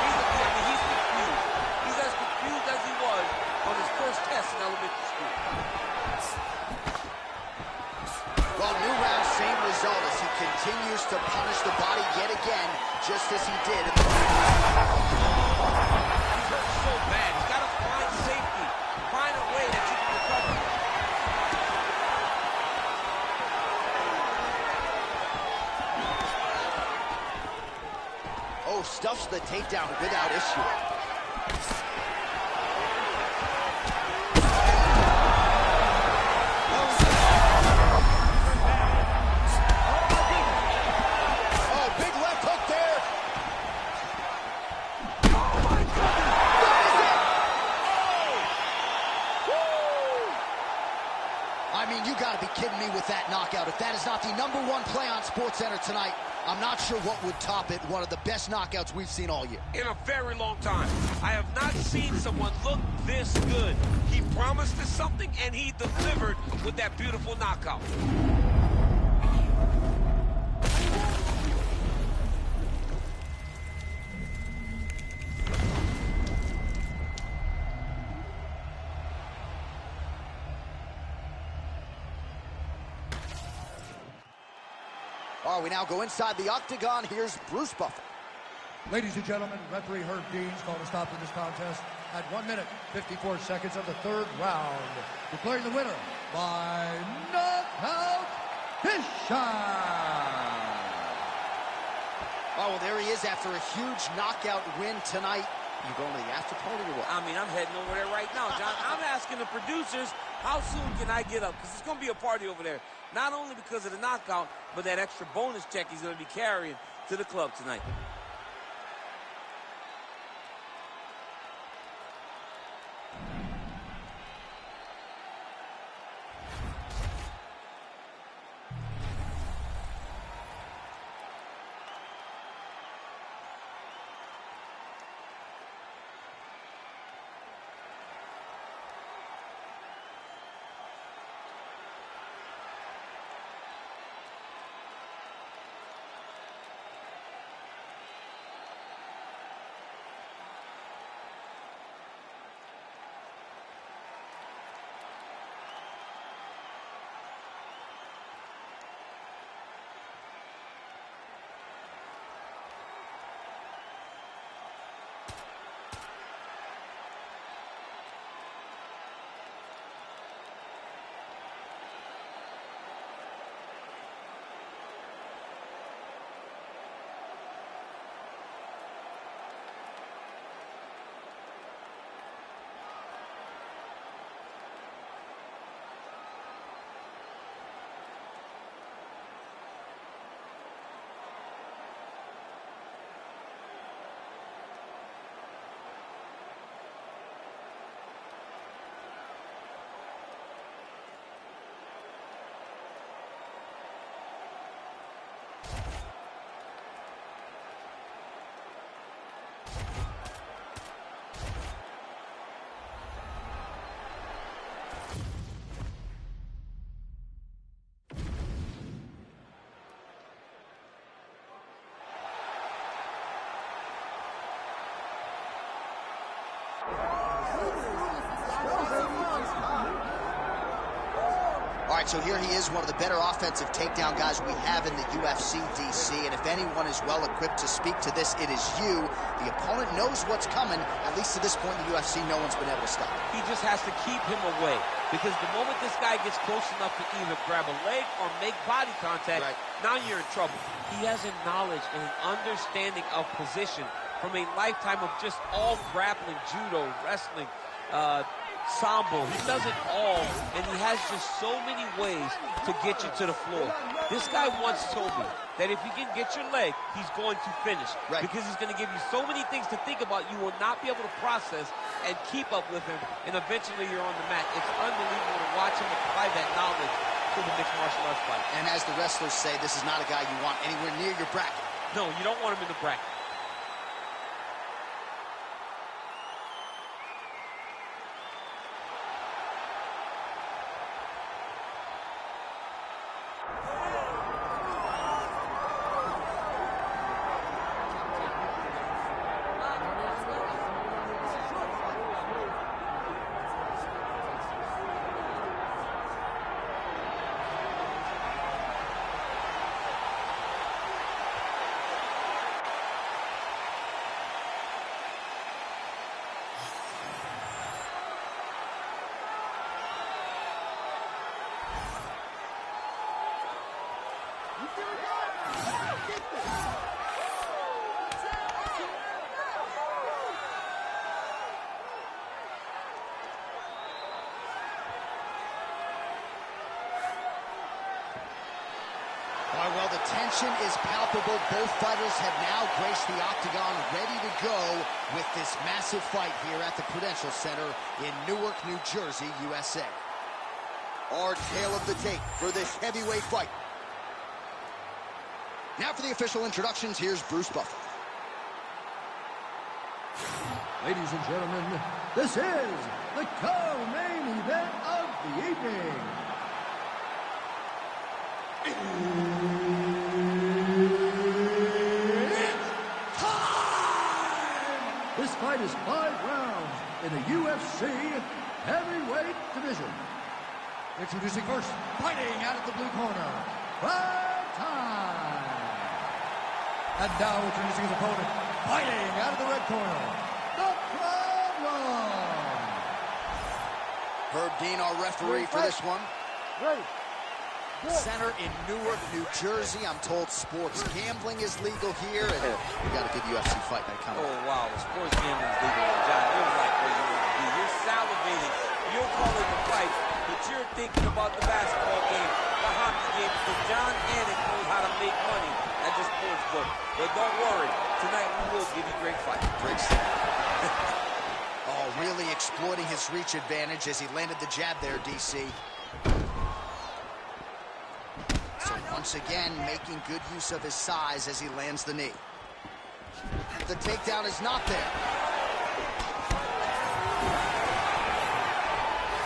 I mean, the takedown without issue. You gotta be kidding me with that knockout. If that is not the #1 play on SportsCenter tonight, I'm not sure what would top it. One of the best knockouts we've seen all year. In a very long time. I have not seen someone look this good. He promised us something, and he delivered with that beautiful knockout. All right, we now go inside the octagon. Here's Bruce Buffer. Ladies and gentlemen, referee Herb Dean's called a stop to this contest at 1 minute, 54 seconds of the third round, declaring the winner by knockout, Fisher. Oh, well, there he is after a huge knockout win tonight. You going to the after party or what? I mean, I'm heading over there right now, John. I'm asking the producers, how soon can I get up? Because it's going to be a party over there. Not only because of the knockout, but that extra bonus check he's going to be carrying to the club tonight. All right, so here he is, one of the better offensive takedown guys we have in the UFC, DC. And if anyone is well-equipped to speak to this, it is you. The opponent knows what's coming. At least to this point in the UFC, no one's been able to stop it. He just has to keep him away. Because the moment this guy gets close enough to either grab a leg or make body contact, now you're in trouble. He has a knowledge and an understanding of position from a lifetime of just all grappling, judo, wrestling, sambo. He does it all, and he has just so many ways to get you to the floor. This guy once told me that if you can get your leg, he's going to finish. Because he's going to give you so many things to think about, you will not be able to process and keep up with him, and eventually you're on the mat. It's unbelievable to watch him apply that knowledge to the mixed martial arts fight. And as the wrestlers say, this is not a guy you want anywhere near your bracket. No, you don't want him in the bracket. tension is palpable. Both fighters have now graced the octagon, ready to go with this massive fight here at the Prudential Center in Newark, New Jersey, USA. Our tale of the tape for this heavyweight fight. Now for the official introductions, here's Bruce Buffer. Ladies and gentlemen, this is the co-main event of the evening. It's time! This fight is 5 rounds in the UFC heavyweight division. Introducing first, fighting out of the blue corner, Prime Time. And now introducing his opponent, fighting out of the red corner, The Problem. Herb Dean, our referee for this one. Ready. Good. Center in Newark, New Jersey. I'm told sports gambling is legal here, and we got a good UFC fight night coming. Oh, wow. The sports gambling is legal. John, you're like where you want to be. You're salivating. You're calling the fight, but you're thinking about the basketball game, the hockey game, because John Anik knows how to make money at the sports book. But don't worry. Tonight we will give you great fight. Great. Oh, really exploiting his reach advantage as he landed the jab there, DC. So once again, making good use of his size as he lands the knee. The takedown is not there.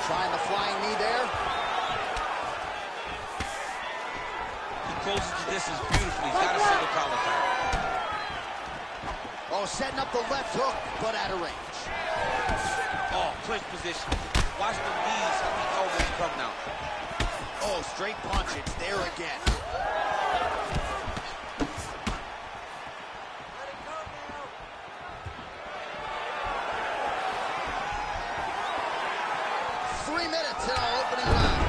Trying the flying knee there. He closes the distance beautifully. He's got a single collar tie. Oh, setting up the left hook, but out of range. Oh, clinch position. Watch the knees and the elbows come now. Oh, straight punch. It's there again. Let it go now. 3 minutes in our opening round.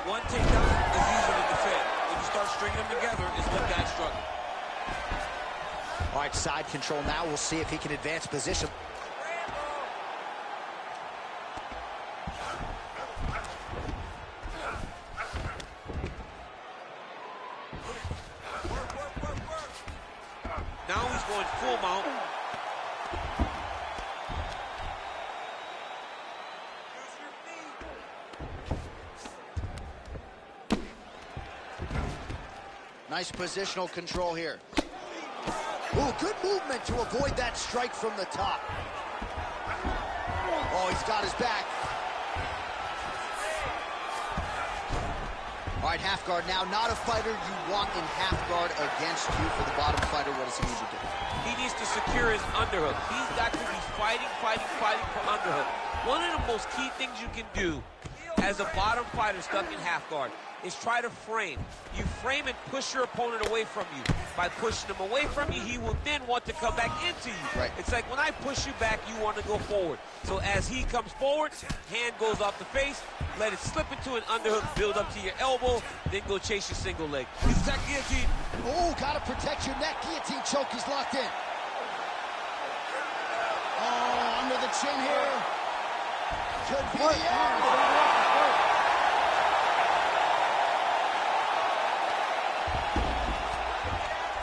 One takedown is easy to defend. When you start stringing them together, is when guys struggle. All right, side control now. We'll see if he can advance position. Now he's going full mount. Use your feet. Nice positional control here. Ooh, good movement to avoid that strike from the top. Oh, he's got his back. All right, half guard now. Not a fighter you want in half guard against you. For the bottom fighter, what does he need to do? He needs to secure his underhook. He's got to be fighting for underhook. One of the most key things you can do as a bottom fighter stuck in half guard is try to frame. You frame and push your opponent away from you. By pushing him away from you, he will then want to come back into you. Right. It's like when I push you back, you want to go forward. So as he comes forward, hand goes off the face, let it slip into an underhook, build up to your elbow, then go chase your single leg. He's that guillotine. Oh, got to protect your neck. Guillotine choke is locked in. Oh, under the chin here. Could be the end.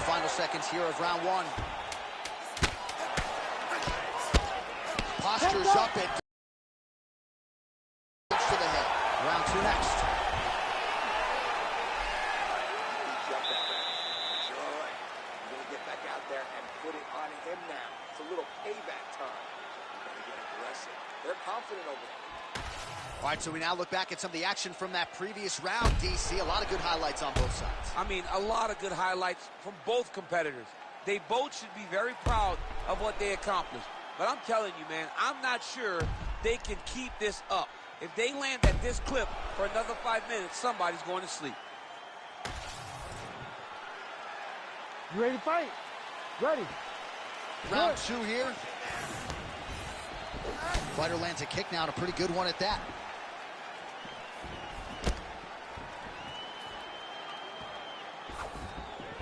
Final seconds here of round 1. Postures up and to the head. Round 2 next. He jumped that back. Good. You're going to get back out there and put it on him now. It's a little payback time. You're going to get aggressive. They're confident over there. All right, so we now look back at some of the action from that previous round, DC. A lot of good highlights on both sides. I mean, a lot of good highlights from both competitors. They both should be very proud of what they accomplished. But I'm telling you, man, I'm not sure they can keep this up. If they land at this clip for another 5 minutes, somebody's going to sleep. You ready to fight? Ready. Round 2 here. Fighter lands a kick now, and a pretty good one at that.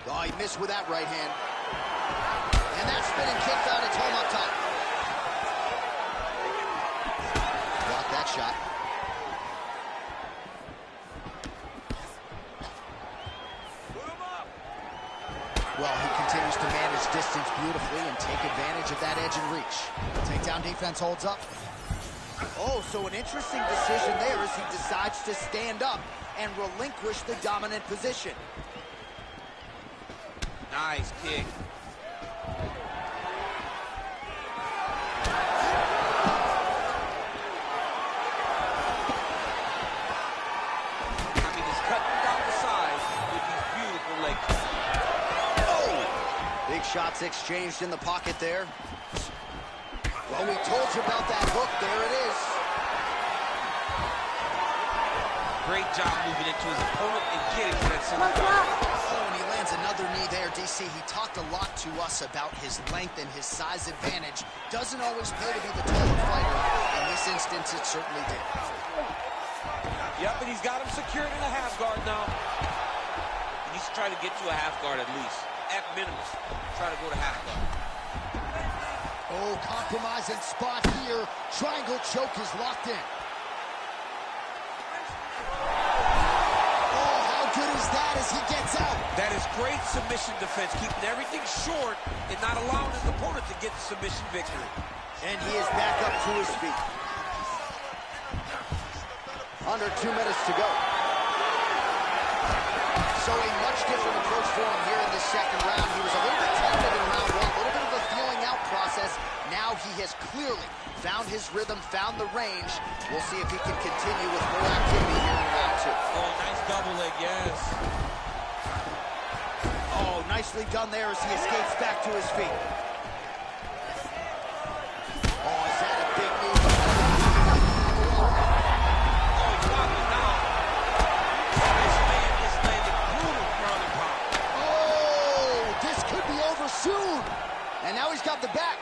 Oh, he missed with that right hand. And that spinning kick found its home up top. Blocked that shot. Well, he continues to manage distance beautifully and take advantage of that edge and reach. Takedown defense holds up. Oh, so an interesting decision there as he decides to stand up and relinquish the dominant position. Nice kick. I mean, he's cutting down the sides with these beautiful leg kicks. Oh! Big shots exchanged in the pocket there. Well, we told you about that hook. There it is. Great job moving into his opponent and getting to that center guard. Oh, and he lands another knee there, DC. He talked a lot to us about his length and his size advantage. Doesn't always pay to be the taller fighter. In this instance, it certainly did. Yep, and he's got him secured in a half guard now. He needs to try to get to a half guard at least. At minimum, try to go to half guard. Oh, compromising spot here. Triangle choke is locked in. Oh, how good is that as he gets out? That is great submission defense, keeping everything short and not allowing his opponent to get the submission victory. And he is back up to his feet. Under 2 minutes to go. So a much different approach for him here in the second round. He was a little bit tentative in round one, a little bit of a feeling out process. Now he has clearly found his rhythm, found the range. We'll see if he can continue with more activity here in round two. Oh, nice double leg, yes. Oh, nicely done there as he escapes back to his feet. Oh, is that a big knee? Oh, he's knocking down. This man is landing brutal ground and pound. Oh, this could be over soon. And now he's got the back.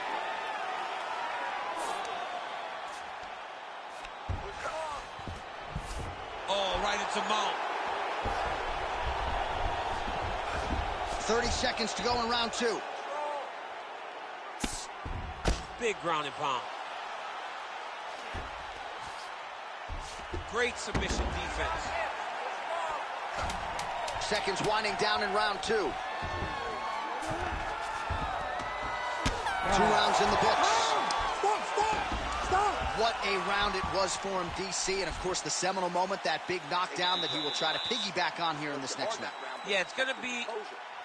Oh, right into mount. 30 seconds to go in round two. Big ground and pound. Great submission defense. Seconds winding down in round two. 2 rounds in the books. Stop! What a round it was for him, DC. And, of course, the seminal moment, that big knockdown that he will try to piggyback on here in this next round. Yeah, it's going to be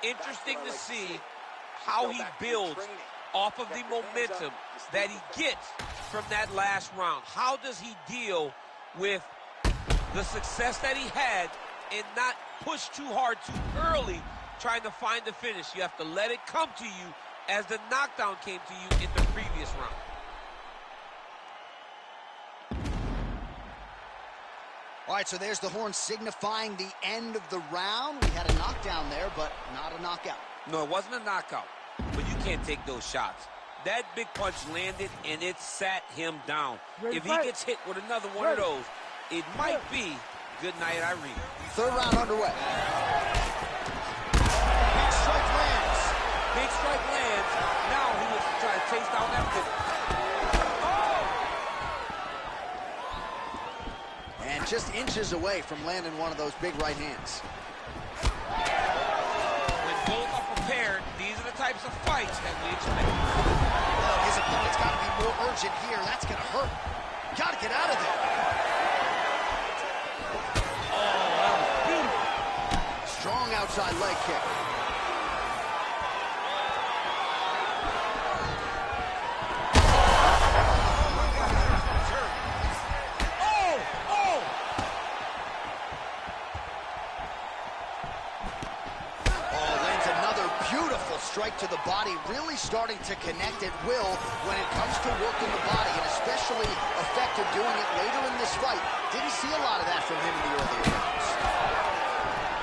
interesting to see how he builds off of the momentum that he gets from that last round. How does he deal with the success that he had and not push too hard too early trying to find the finish? You have to let it come to you as the knockdown came to you in the previous round. All right, so there's the horn signifying the end of the round. We had a knockdown there, but not a knockout. No, it wasn't a knockout, but you can't take those shots. That big punch landed, and it sat him down. If he gets hit with another one of those, it might be good night, Irene. Third round underway. Big strike lands. Big strike lands. Now he was trying to chase down that finish. And just inches away from landing one of those big right hands. When both are prepared, these are the types of fights that we expect. Oh, his opponent's got to be more urgent here. That's going to hurt. Got to get out of there. Oh, that was beautiful. Strong outside leg kick. Strike to the body, really starting to connect at will when it comes to working the body, and especially effective doing it later in this fight. Didn't see a lot of that from him in the earlier rounds.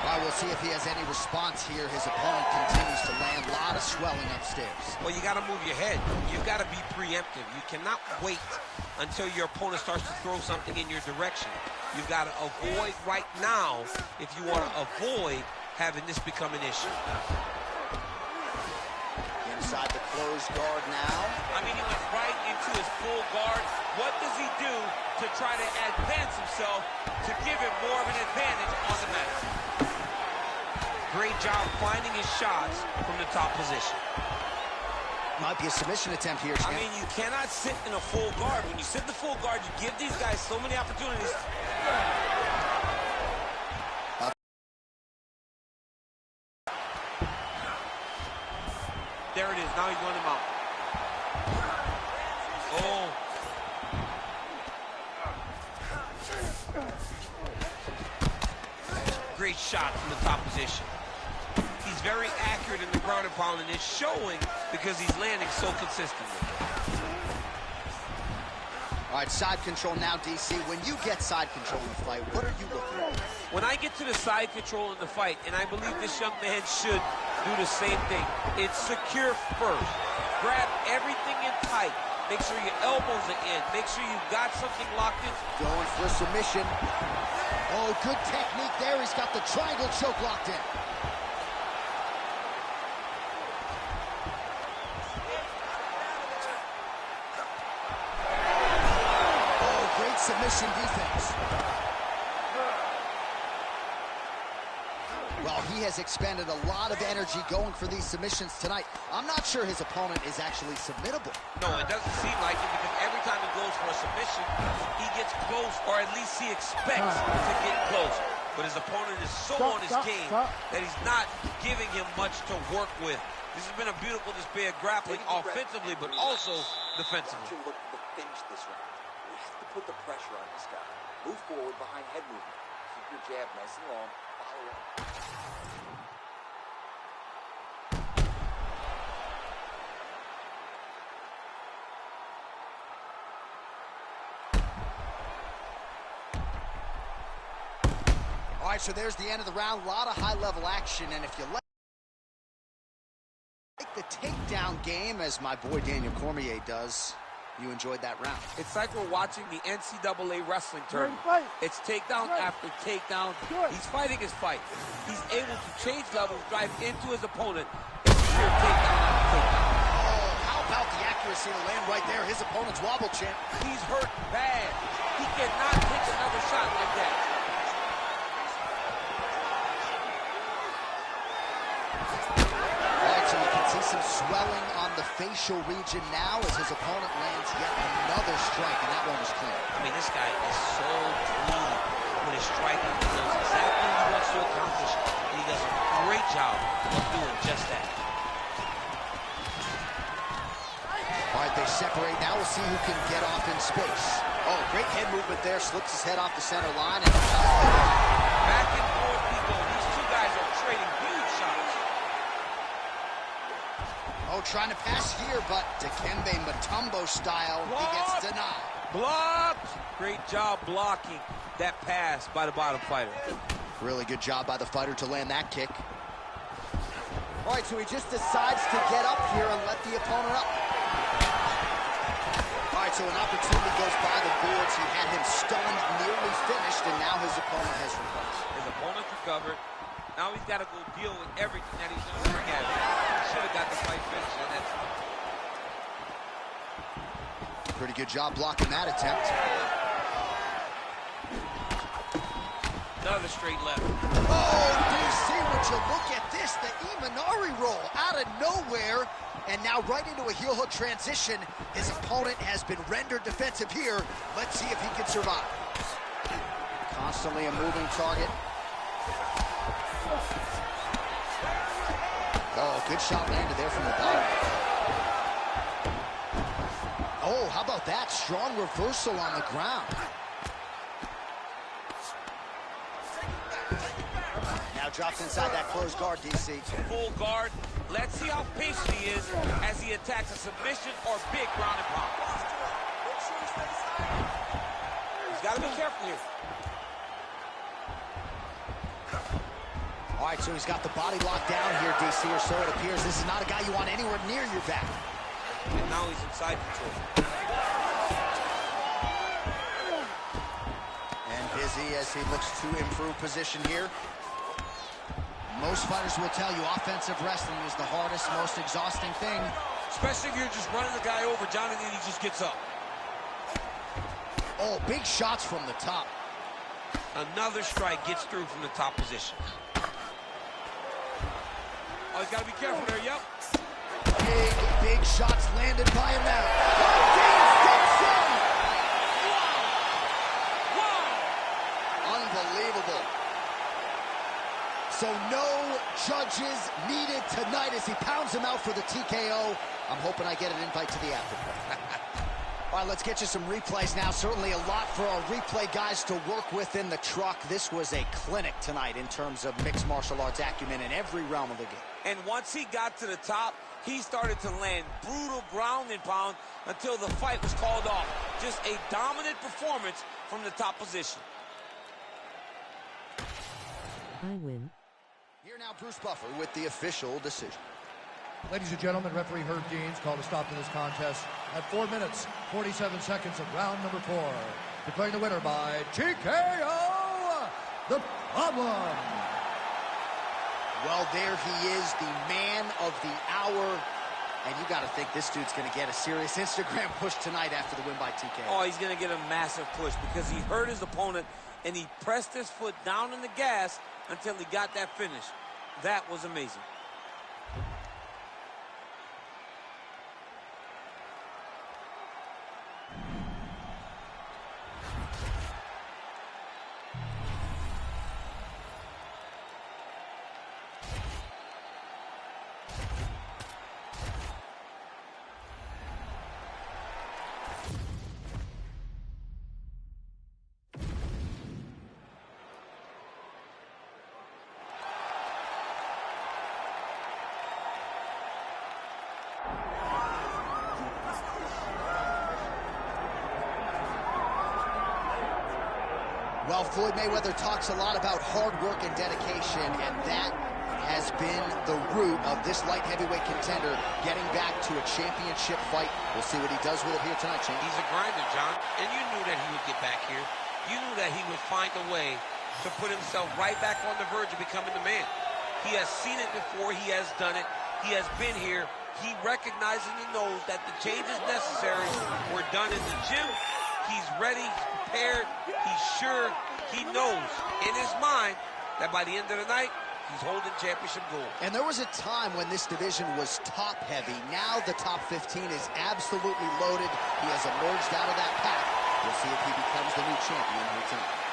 All right, we'll see if he has any response here. His opponent continues to land a lot of swelling upstairs. Well, you got to move your head. You've got to be preemptive. You cannot wait until your opponent starts to throw something in your direction. You've got to avoid right now if you want to avoid having this become an issue. Inside the closed guard now. I mean, he went right into his full guard. What does he do to try to advance himself to give him more of an advantage on the mat? great job finding his shots from the top position. Might be a submission attempt here, champ. I mean, you cannot sit in a full guard. When you sit in the full guard, you give these guys so many opportunities. There it is. Now he's running him out. Oh. Great shot from the top position. He's very accurate in the ground and pound, and it's showing because he's landing so consistently. All right, side control now, DC. When you get side control in the fight, what are you looking for? When I get to the side control in the fight, and I believe this young man should do the same thing, it's secure first. Grab everything in tight. Make sure your elbows are in. Make sure you've got something locked in. Going for a submission. Oh, good technique there. He's got the triangle choke locked in. Oh, great submission defense. Well, he has expended a lot of energy going for these submissions tonight. I'm not sure his opponent is actually submittable. No, it doesn't seem like it, because every time he goes for a submission, he gets close, or at least he expects to get close. But his opponent is so on his game that he's not giving him much to work with. This has been a beautiful display of grappling offensively, but also defensively. Look to finish this round. We have to put the pressure on this guy. Move forward behind head movement. Keep your jab nice and long. Follow up. All right, so there's the end of the round. A lot of high-level action, and if you like the takedown game, as my boy Daniel Cormier does, you enjoyed that round. It's like we're watching the NCAA wrestling tournament. It's takedown after takedown. He's fighting his fight. He's able to change levels, drive into his opponent, and secure takedown after takedown. Oh, how about the accuracy to land right there? His opponent's wobble, champ. He's hurt bad. He cannot take another shot like that. Some swelling on the facial region now as his opponent lands yet another strike, and that one was clean. I mean, this guy is so clean with his striking. He knows exactly what he wants to accomplish, and he does a great job of doing just that. All right, they separate now. We'll see who can get off in space. Oh, great head movement there. Slips his head off the center line. And back and forth we go. These two guys are trading huge shots. Oh, trying to pass here, but Dikembe Mutombo style, he gets denied. Blocked! Great job blocking that pass by the bottom fighter. Really good job by the fighter to land that kick. All right, so he just decides to get up here and let the opponent up. All right, so an opportunity goes by the boards. He had him stunned, nearly finished, and now his opponent has recovered. His opponent recovered. Now he's got to go deal with everything that he's going to bring at him. He should have got the fight finished on that time. Pretty good job blocking that attempt. Another straight left. Oh, DC, would you look at this? The Imanari roll out of nowhere. And now right into a heel hook transition. His opponent has been rendered defensive here. Let's see if he can survive. Constantly a moving target. Oh, good shot landed there from the bottom. Oh, how about that? Strong reversal on the ground. Now drops inside that closed guard, DC. Full guard. Let's see how patient he is as he attacks a submission or big ground and pound. He's got to be careful here. All right, so he's got the body locked down here, DC, or so it appears. This is not a guy you want anywhere near your back. And now he's in side control. And busy as he looks to improve position here. Most fighters will tell you offensive wrestling is the hardest, most exhausting thing. Especially if you're just running the guy over, John, and then he just gets up. Oh, big shots from the top. Another strike gets through from the top position. Oh, he's got to be careful there, yep. Big shots landed by him now. Dean steps in. Wow. Unbelievable. So no judges needed tonight as he pounds him out for the TKO. I'm hoping I get an invite to the after party. All right, let's get you some replays now. Certainly a lot for our replay guys to work with in the truck. This was a clinic tonight in terms of mixed martial arts acumen in every realm of the game. And once he got to the top, he started to land brutal ground and pound until the fight was called off. Just a dominant performance from the top position. I win. Here now, Bruce Buffer with the official decision. Ladies and gentlemen, referee Herb Deans called a stop to this contest at 4 minutes, 47 seconds of round number 4. Declaring the winner by TKO, The Problem. Well, there he is, the man of the hour. And you got to think this dude's going to get a serious Instagram push tonight after the win by TKO. Oh, he's going to get a massive push because he hurt his opponent and he pressed his foot down in the gas until he got that finish. That was amazing. Well, Floyd Mayweather talks a lot about hard work and dedication, and that has been the root of this light heavyweight contender getting back to a championship fight. We'll see what he does with it here tonight, Shane. He's a grinder, John, and you knew that he would get back here. You knew that he would find a way to put himself right back on the verge of becoming the man. He has seen it before. He has done it. He has been here. He recognizes and knows that the changes necessary were done in the gym. He's ready, he's prepared, he's sure, he knows in his mind that by the end of the night, he's holding championship gold. And there was a time when this division was top heavy. Now the top 15 is absolutely loaded. He has emerged out of that pack. We'll see if he becomes the new champion here tonight.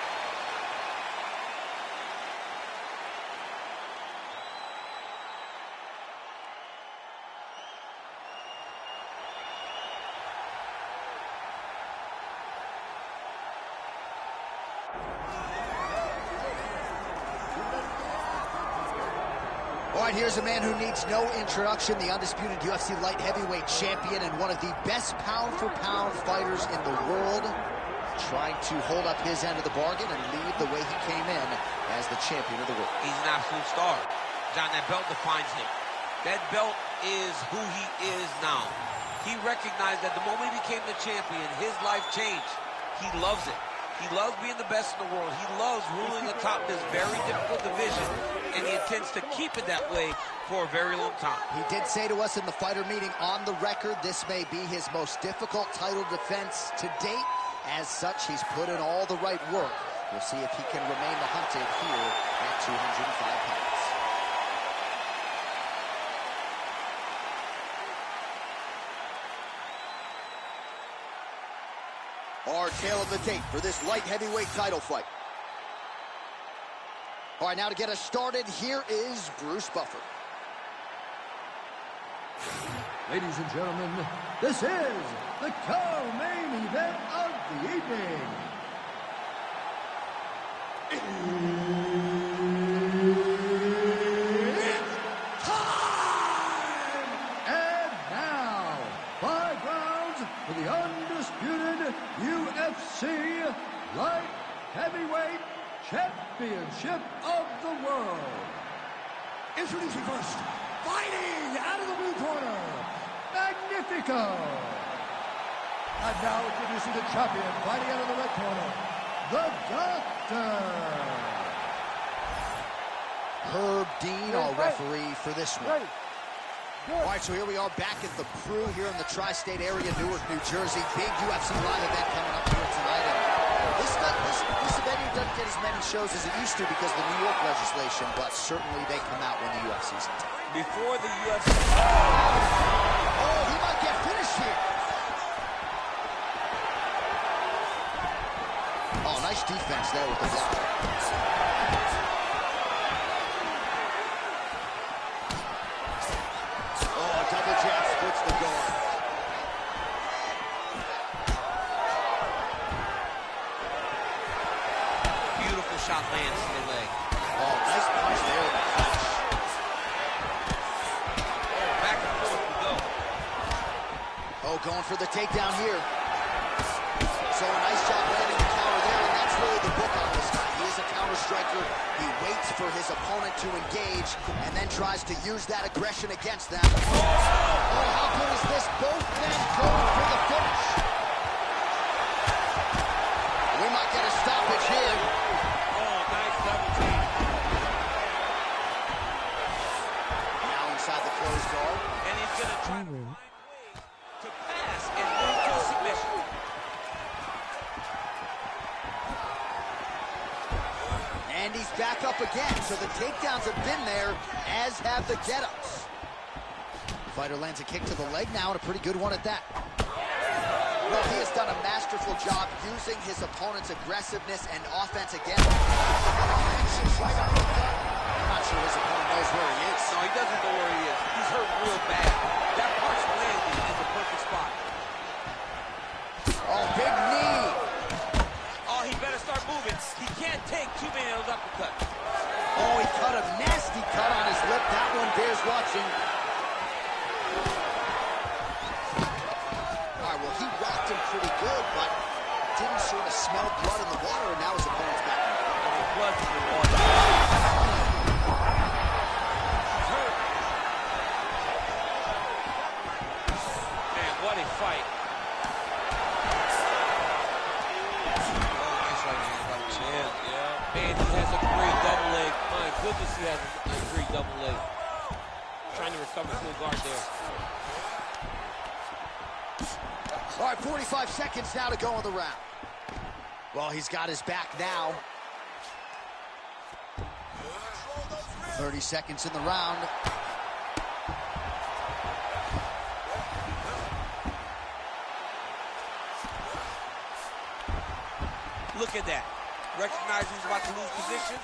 All right, here's a man who needs no introduction, the undisputed UFC light heavyweight champion and one of the best pound-for-pound fighters in the world, trying to hold up his end of the bargain and lead the way he came in as the champion of the world. He's an absolute star. John, that belt defines him. That belt is who he is now. He recognized that the moment he became the champion, his life changed. He loves it. He loves being the best in the world. He loves ruling atop this very difficult division, and he intends to keep it that way for a very long time. He did say to us in the fighter meeting on the record, this may be his most difficult title defense to date. As such, he's put in all the right work. We'll see if he can remain the hunted here at 205 pounds. Our tale of the tape for this light heavyweight title fight. All right, now to get us started, here is Bruce Buffer. Ladies and gentlemen, this is the co-main event of the evening. It's time! And now, 5 rounds for the undisputed UFC Light Heavyweight Championship of the world. Introducing first, fighting out of the blue corner, Magnifico. And now introducing the champion, fighting out of the red corner, the Doctor. Herb Dean, our referee for this one. All right, so here we are back at the Prue here in the tri-state area, Newark, New Jersey. Big UFC live event coming up here tonight. And This venue doesn't get as many shows as it used to because of the New York legislation, but certainly they come out when the UFC's in town. Before the UFC... Oh, he might get finished here. Oh, nice defense there with the block. Oh, a double jab splits the guard. Beautiful shot lands in the leg. Oh, nice punch there in the punch. Back and forth we go. Oh, going for the takedown here. So a nice job landing the counter there, and that's really the book on this guy. He is a counter striker. He waits for his opponent to engage and then tries to use that aggression against them. Oh, how good is this? Both men going for the finish. We might get a stoppage here. Oh, nice double team. Now inside the closed guard. And he's going to try to find ways to pass and move to submission. And he's back up again, so the takedowns have been there, as have the get-ups. Fighter lands a kick to the leg now, and a pretty good one at that. Well, he has done a masterful job using his opponent's aggressiveness and offense again. I'm not sure his opponent knows where he is. No, he doesn't know where he is. He's hurt real bad. That punch landed in the perfect spot. Oh, big knee. Oh, he better start moving. He can't take too many of those uppercuts. Oh, he cut a nasty cut on his lip. That one bears watching. All right, well, he rocked him pretty good, but didn't sort of smell blood in the water, and now his opponent's back. Blood in the water. He's hurt. Man, what a fight. Man, he has a great double leg. My goodness, he has a great double leg. Trying to recover full guard there. All right, 45 seconds now to go in the round. Well, he's got his back now. 30 seconds in the round. Look at that. Recognizing he's about to lose position.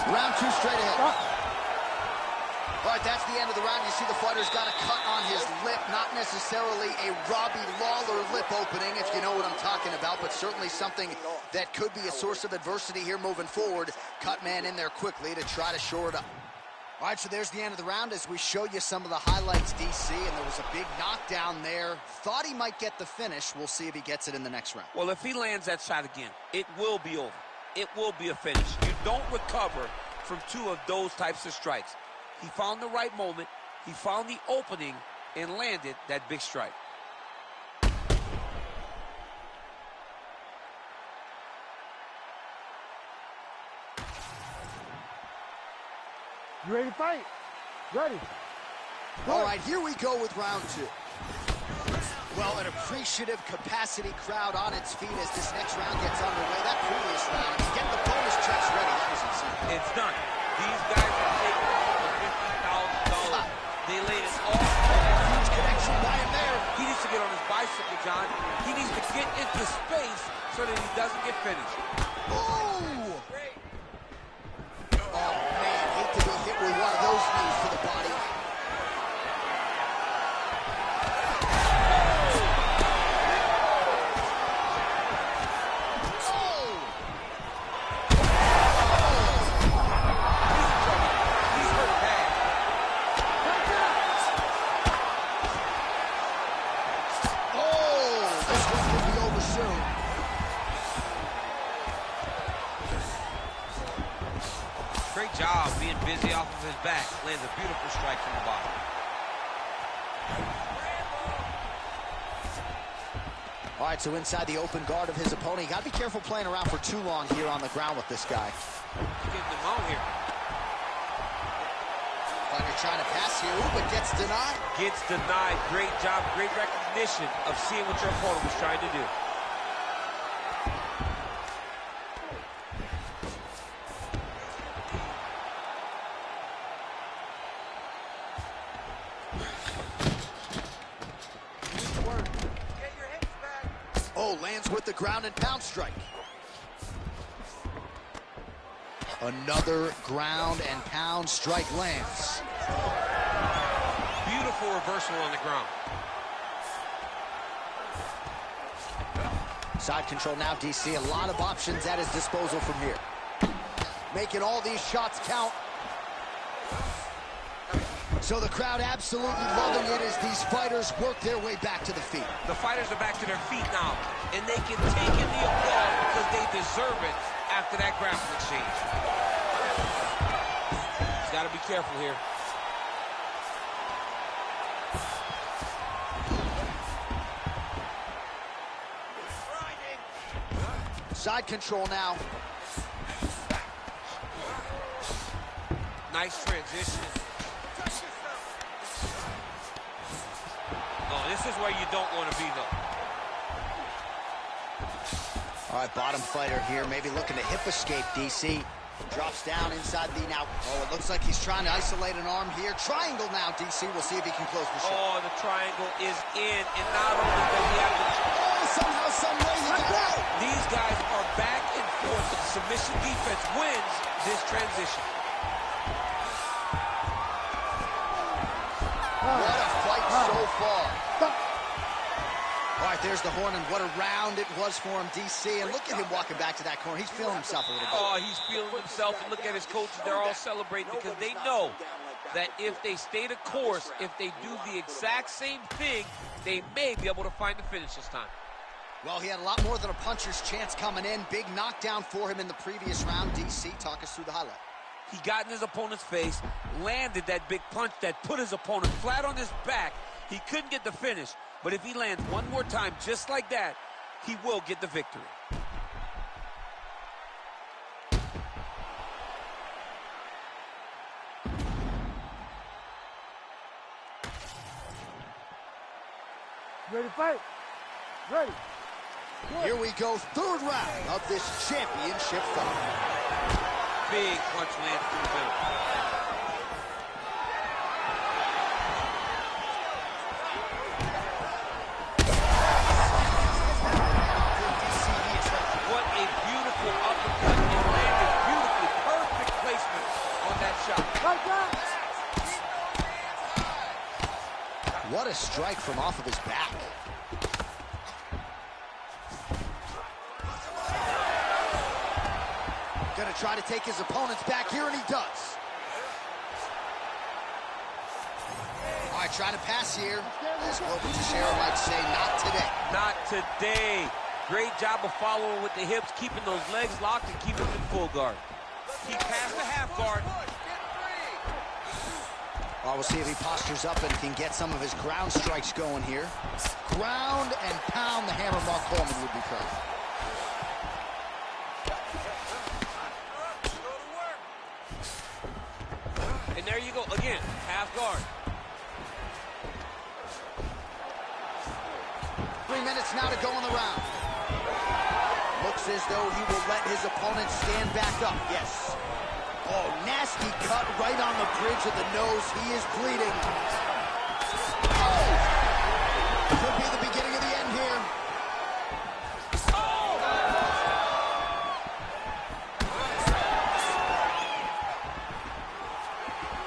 Round two straight ahead. All right, that's the end of the round. You see the fighter's got a cut on his lip, not necessarily a Robbie Lawler lip opening, if you know what I'm talking about, but certainly something that could be a source of adversity here moving forward. Cut man in there quickly to try to shore it up. All right, so there's the end of the round as we show you some of the highlights, DC, and there was a big knockdown there. Thought he might get the finish. We'll see if he gets it in the next round. Well, if he lands that shot again, it will be over. It will be a finish. You don't recover from two of those types of strikes. He found the right moment, he found the opening, and landed that big strike. You ready to fight? Ready. All right, here we go with round two. Well, an appreciative capacity crowd on its feet as this next round gets underway. That previous round, get the bonus checks ready. That was insane. It's done. These guys are taking $50,000. They laid it all. Huge connection by him there. He needs to get on his bicycle, John. He needs to get into space so that he doesn't get finished. Ooh! Oh, man, hate to be hit with one of those knees to the body. Great job being busy off of his back. Lands a beautiful strike from the bottom. All right, so inside the open guard of his opponent. You got to be careful playing around for too long here on the ground with this guy. He's getting him out here. Fighter trying to pass here, but gets denied. Gets denied. Great job, great recognition of seeing what your opponent was trying to do. Oh, lands with the ground and pound strike. Another ground and pound strike lands. Beautiful reversal on the ground. Side control now, DC. A lot of options at his disposal from here. Making all these shots count. So the crowd absolutely loving it as these fighters work their way back to the feet. The fighters are back to their feet now, and they can take in the applause because they deserve it after that grappling exchange. He's got to be careful here. Side control now. Nice transition. Oh, this is where you don't want to be, though. All right, bottom fighter here, maybe looking to hip escape, DC. Drops down inside the now. Oh, it looks like he's trying to isolate an arm here. Triangle now, DC. We'll see if he can close the shot. Oh, the triangle is in, and not only does he have the... Oh, somehow, some way he got out. These guys are back and forth. The submission defense wins this transition. What a fight so far. All right, there's the horn, and what a round it was for him, DC. And look at him walking back to that corner. He's feeling himself a little bit. Oh, he's feeling himself, and look at his coaches. They're all celebrating because they know that if they stay the course, if they do the exact same thing, they may be able to find the finish this time. Well, he had a lot more than a puncher's chance coming in. Big knockdown for him in the previous round. DC, talk us through the highlight. He got in his opponent's face, landed that big punch that put his opponent flat on his back. He couldn't get the finish, but if he lands one more time just like that, he will get the victory. Ready to fight? Ready. Here we go, third round of this championship fight. Big punch lands through the middle. What a beautiful uppercut. It landed beautifully. Perfect placement on that shot. Right down. What a strike from off of his back. Gonna try to take his opponents back here, and he does. All right, trying to pass here. As Glover Teixeira might say, not today. Not today. Great job of following with the hips, keeping those legs locked and keeping them in full guard. He passed the half guard. Well, we'll see if he postures up and can get some of his ground strikes going here. Ground and pound, the hammer Mark Coleman would be proud. And there you go, again, half guard. 3 minutes now to go in the round. Looks as though he will let his opponent stand back up. Yes. Oh, nasty cut right on the bridge of the nose. He is bleeding. Oh! Could be the beginning of the end here. Oh!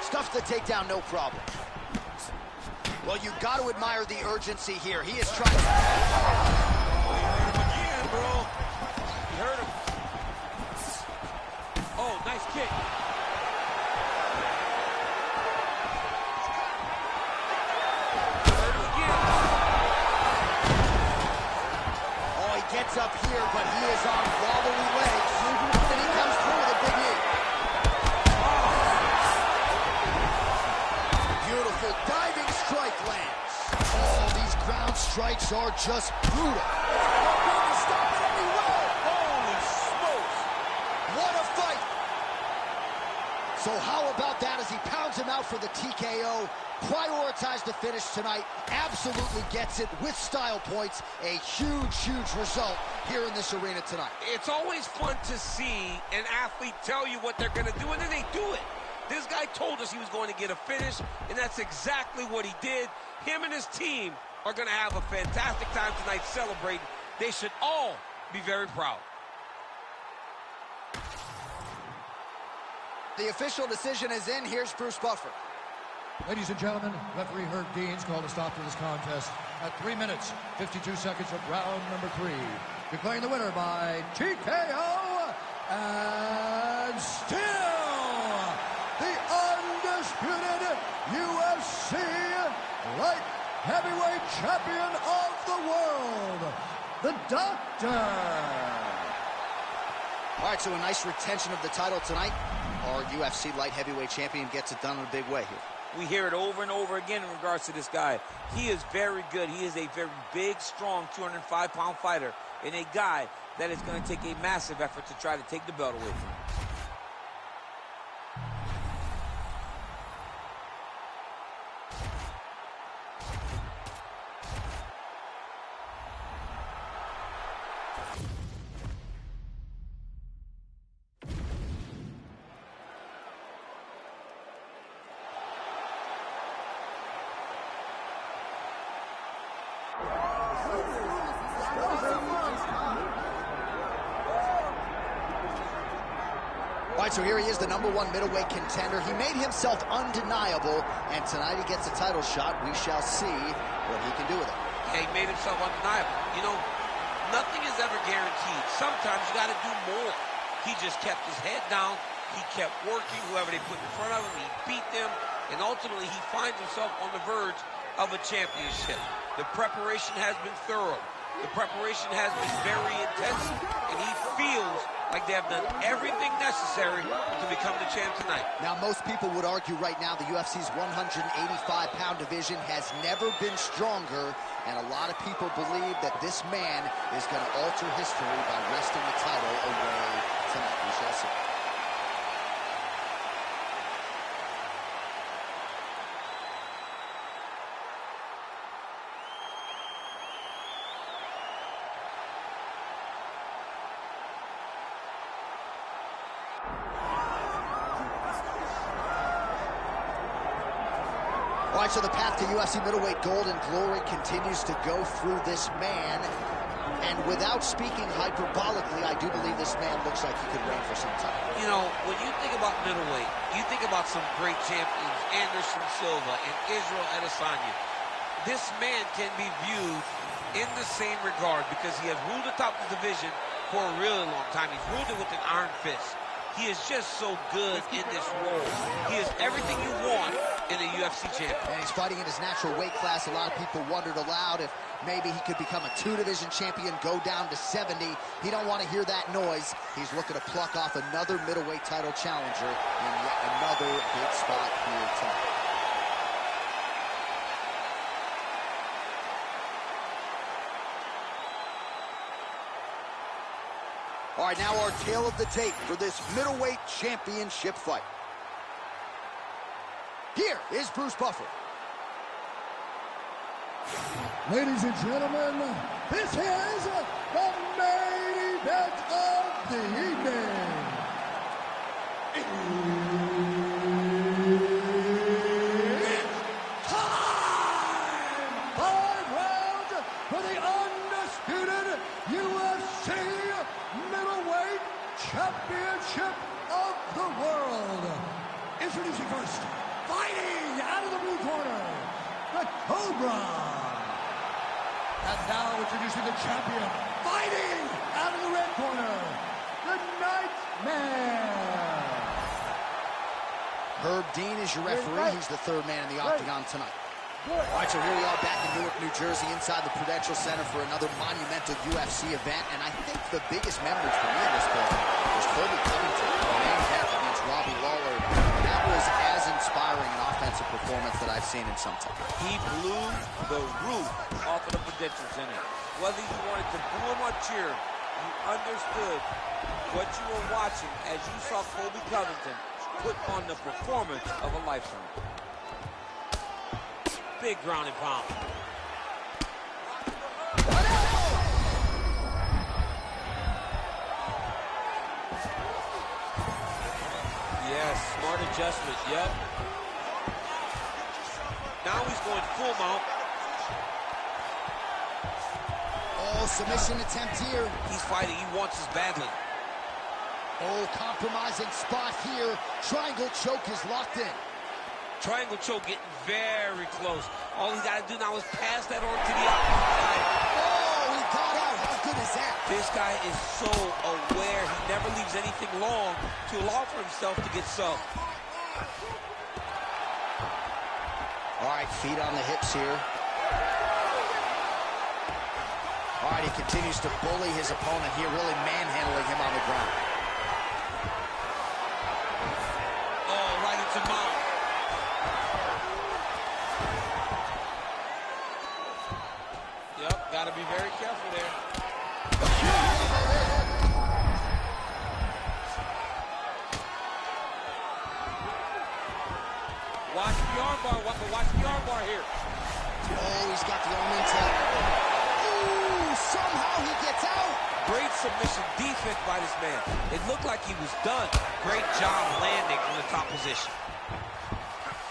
Stuffs the takedown, no problem. Well, you got to admire the urgency here. He is trying to... Again, bro. He hurt him. Oh, nice kick. Hurt him again. Oh, he gets up here, but he is on wobbly legs. And he comes through with a big knee. Beautiful diving strike lands. Oh, these ground strikes are just brutal. Stop it anywhere. Holy smokes. What a fight. So how about that as he pounds him out for the TKO? Prioritized the finish tonight. Absolutely gets it with style points. A huge, huge result here in this arena tonight. It's always fun to see an athlete tell you what they're going to do, and then they do it. This guy told us he was going to get a finish, and that's exactly what he did. Him and his team are going to have a fantastic time tonight celebrating. They should all be very proud. The official decision is in. Here's Bruce Buffer. Ladies and gentlemen, referee Herb Dean's called a stop to this contest at 3 minutes, 52 seconds of round number 3. Declaring the winner by TKO, and still the undisputed UFC light heavyweight champion of the world, the Doctor. All right, so a nice retention of the title tonight. Our UFC light heavyweight champion gets it done in a big way here. We hear it over and over again in regards to this guy. He is very good. He is a very big, strong 205-pound fighter, and a guy that is going to take a massive effort to try to take the belt away from him. All right, so here he is, the #1 middleweight contender. He made himself undeniable, and tonight he gets a title shot. We shall see what he can do with it. Yeah, he made himself undeniable. You know, nothing is ever guaranteed. Sometimes you got to do more. He just kept his head down. He kept working. Whoever they put in front of him, he beat them. And ultimately, he finds himself on the verge of a championship. The preparation has been thorough. The preparation has been very intense. And he feels like they have done everything necessary to become the champ tonight. Now, most people would argue right now the UFC's 185-pound division has never been stronger, and a lot of people believe that this man is going to alter history by wresting the title away tonight. We shall see. All right, so the path to UFC middleweight gold and glory continues to go through this man. And without speaking hyperbolically, I do believe this man looks like he could reign for some time. You know, when you think about middleweight, you think about some great champions, Anderson Silva and Israel Adesanya. This man can be viewed in the same regard because he has ruled atop the division for a really long time. He's ruled it with an iron fist. He is just so good in this role. He is everything you want in a UFC champion. And he's fighting in his natural weight class. A lot of people wondered aloud if maybe he could become a 2-division champion, go down to 70. He don't want to hear that noise. He's looking to pluck off another middleweight title challenger in yet another big spot here tonight. All right, now our tale of the tape for this middleweight championship fight. Here is Bruce Buffer. Ladies and gentlemen, this is the main event of the evening. It's time! 5 rounds for the undisputed UFC middleweight championship of the world. Introducing first, fighting out of the blue corner, the Cobra. And now introducing the champion, fighting out of the red corner, the Nightmare. Herb Dean is your referee. He's the third man in the octagon tonight. All right, so here we are back in Newark, New Jersey, inside the Prudential Center for another monumental UFC event. And I think the biggest memories for me in this building was Colby Covington, the main event against Robbie Lawler. That was as inspiring an offensive performance that I've seen in some time. He blew the roof off of the Prudential Center. Whether you wanted to boo him or cheer, you understood what you were watching as you saw Colby Covington put on the performance of a lifetime. Big ground and pound. Yes, smart adjustment, yep. Now he's going full mount. Oh, submission attempt here. He's fighting, he wants this badly. Oh, compromising spot here. Triangle choke is locked in. Triangle choke getting very close. All he's got to do now is pass that on to the outside. Oh, he got out. How good is that? This guy is so aware. He never leaves anything long to allow for himself to get subbed. All right, feet on the hips here. All right, he continues to bully his opponent here, really manhandling him on the ground. Oh, right into mount. Yep, got to be very careful there. Watch the armbar, watch the armbar here. Oh, he's got the arm intact. Ooh, somehow he gets out. Great submission defense by this man. It looked like he was done. Great job landing from the top position.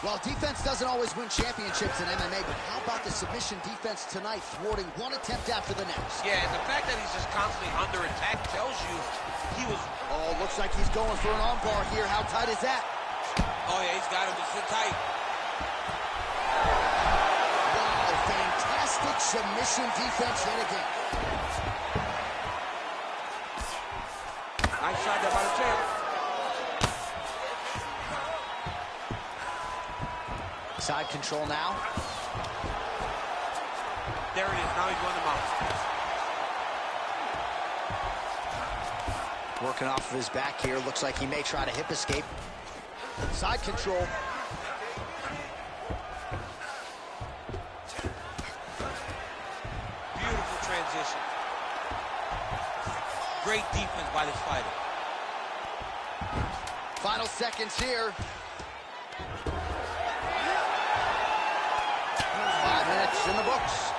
Well, defense doesn't always win championships in MMA, but how about the submission defense tonight, thwarting one attempt after the next? Yeah, and the fact that he's just constantly under attack tells you he was... Oh, looks like he's going for an armbar here. How tight is that? Oh, yeah, he's got him. It's so tight. Wow, fantastic submission defense yet again. Nice shot there by the champ. Side control now. There it is. Now he's going to mount. Working off of his back here. Looks like he may try to hip escape. Side control. Beautiful transition. Great defense by this fighter. Final seconds here. 5 minutes in the books.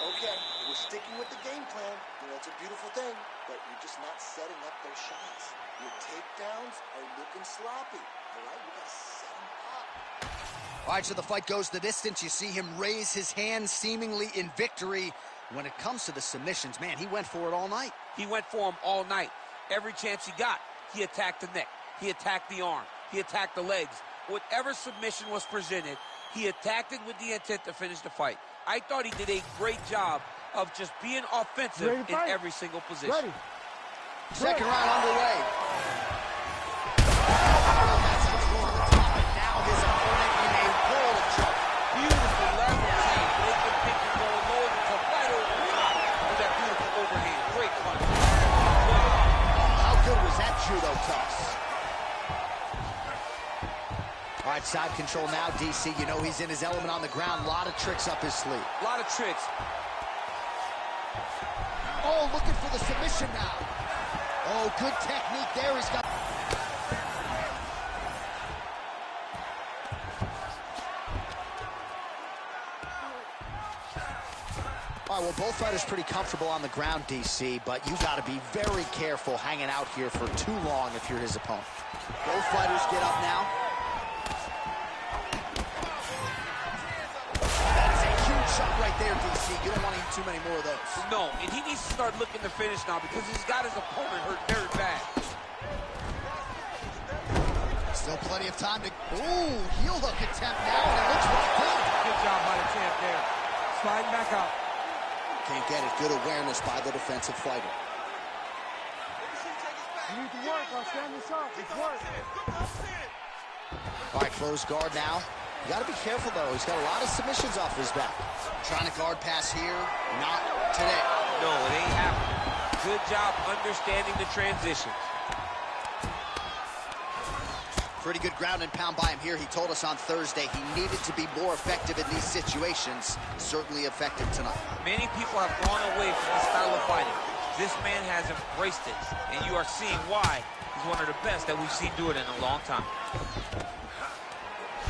Okay, we're sticking with the game plan. You know, it's a beautiful thing, but you're just not setting up those shots. Your takedowns are looking sloppy. All right, you gotta set them up. All right, so the fight goes the distance. You see him raise his hand seemingly in victory. When it comes to the submissions, man, he went for it all night. He went for him all night. Every chance he got, he attacked the neck. He attacked the arm. He attacked the legs. Whatever submission was presented, he attacked it with the intent to finish the fight. I thought he did a great job of just being offensive in every single position. Ready. Second round underway. Now his opponent in a world of trouble. Beautiful level change. Making pictures going low to right over the top with that beautiful overhand. Great punch. How good was that judo toss? All right, side control now, DC. You know he's in his element on the ground. A lot of tricks up his sleeve. A lot of tricks. Oh, looking for the submission now. Oh, good technique there. He's got... All right, well, both fighters pretty comfortable on the ground, DC, but you got to be very careful hanging out here for too long if you're his opponent. Both fighters get up now. That is a huge shot right there, DC. You don't want to eat too many more of those. No, and he needs to start looking to finish now because he's got his opponent hurt very bad. Still plenty of time to... Ooh, heel hook attempt now, and it looks right good. Good job by the champ there. Sliding back up. Can't get it. Good awareness by the defensive fighter. You need to work. I'll stand this up. It's work. All right, closed guard now. You got to be careful, though. He's got a lot of submissions off his back. Trying to guard pass here. Not today. No, it ain't happening. Good job understanding the transitions. Pretty good ground and pound by him here. He told us on Thursday he needed to be more effective in these situations. Certainly effective tonight. Many people have gone away from this style of fighting. This man has embraced it, and you are seeing why he's one of the best that we've seen do it in a long time.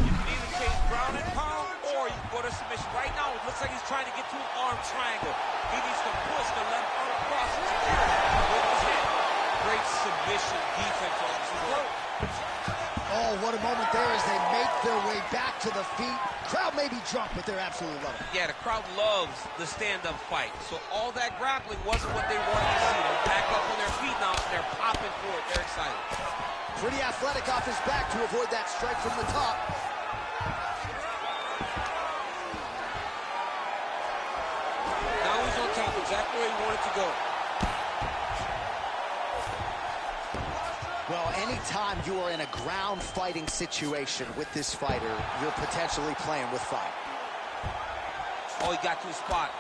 You can either chase ground and pound, or you can go to submission. Right now, it looks like he's trying to get to an arm triangle. He needs to push the left arm across and secure it with his hand. Great submission defense on the floor. Oh, what a moment there as they make their way back to the feet. Crowd may be drunk, but they're absolutely loving it. Yeah, the crowd loves the stand-up fight. So all that grappling wasn't what they wanted to see. They're back up on their feet now, and they're popping for it. They're excited. Pretty athletic off his back to avoid that strike from the top. Now he's on top, exactly where he wanted to go. Well, anytime you are in a ground fighting situation with this fighter, you're potentially playing with fire. Oh, he got to his spot.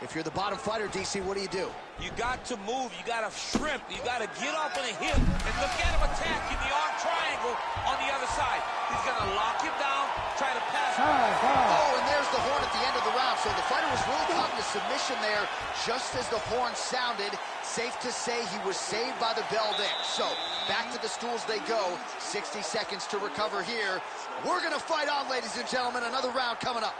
If you're the bottom fighter, DC, what do? You got to move. You got to shrimp. You got to get up on a hip and look at him attacking the arm triangle on the other side. He's going to lock him down, try to pass. Oh, and there's the horn at the end of the round. So the fighter was really caught in a submission there just as the horn sounded. Safe to say he was saved by the bell there. So back to the stools they go. 60 seconds to recover here. We're going to fight on, ladies and gentlemen. Another round coming up.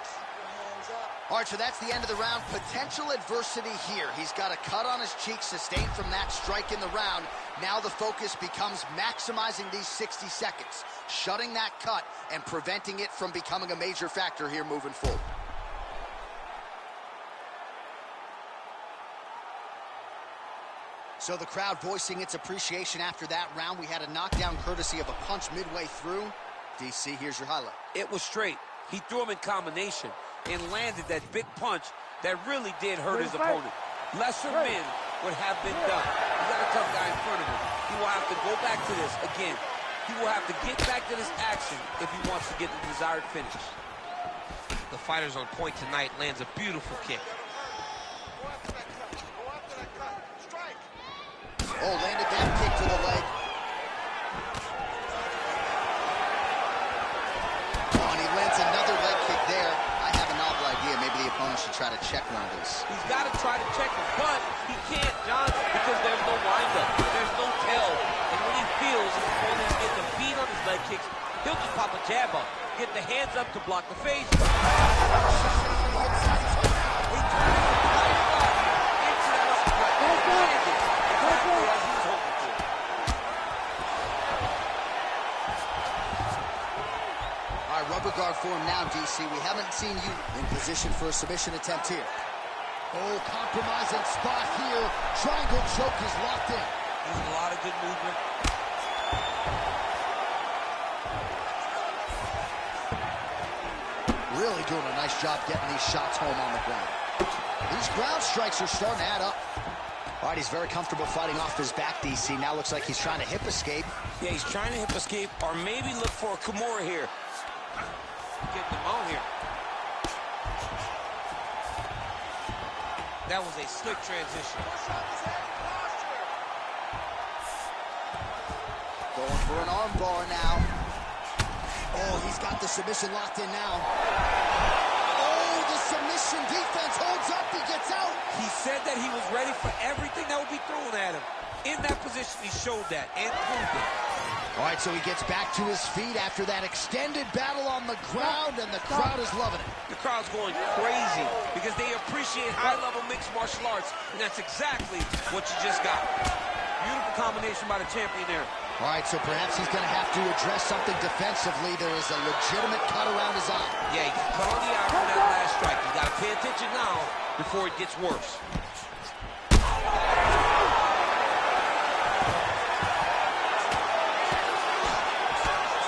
All right, so that's the end of the round. Potential adversity here. He's got a cut on his cheek sustained from that strike in the round. Now the focus becomes maximizing these 60 seconds, shutting that cut and preventing it from becoming a major factor here moving forward. So the crowd voicing its appreciation after that round. We had a knockdown courtesy of a punch midway through. DC, here's your highlight. It was straight. He threw him in combination and landed that big punch that really did hurt his opponent. Lesser men would have been done. He's got a tough guy in front of him. He will have to go back to this again. He will have to get back to this action if he wants to get the desired finish. The fighter's on point tonight, lands a beautiful kick. Oh, landed that kick to the leg. Oh, and he lands another leg kick there. I have a novel idea. Maybe the opponent should try to check one of these. He's got to try to check him, but he can't, John, because there's no windup. There's no tell. And when he feels his opponent is getting the beat on his leg kicks, he'll just pop a jab up, get the hands up to block the face. Rubber guard for him now, DC. We haven't seen you in position for a submission attempt here. Oh, compromising spot here. Triangle choke is locked in. There's a lot of good movement. Really doing a nice job getting these shots home on the ground. These ground strikes are starting to add up. All right, he's very comfortable fighting off his back, DC. Now looks like he's trying to hip escape. Yeah, he's trying to hip escape or maybe look for a Kimura here. Getting him on here. That was a slick transition. Going for an arm bar now. Oh, he's got the submission locked in now. Oh, the submission defense holds up. He gets out. He said that he was ready for everything that would be thrown at him. In that position, he showed that and proved it. All right, so he gets back to his feet after that extended battle on the ground, and the crowd is loving it. The crowd's going crazy because they appreciate high-level mixed martial arts, and that's exactly what you just got. Beautiful combination by the champion there. All right, so perhaps he's going to have to address something defensively. There is a legitimate cut around his eye. Yeah, he cut on the eye from that last strike. You got to pay attention now before it gets worse.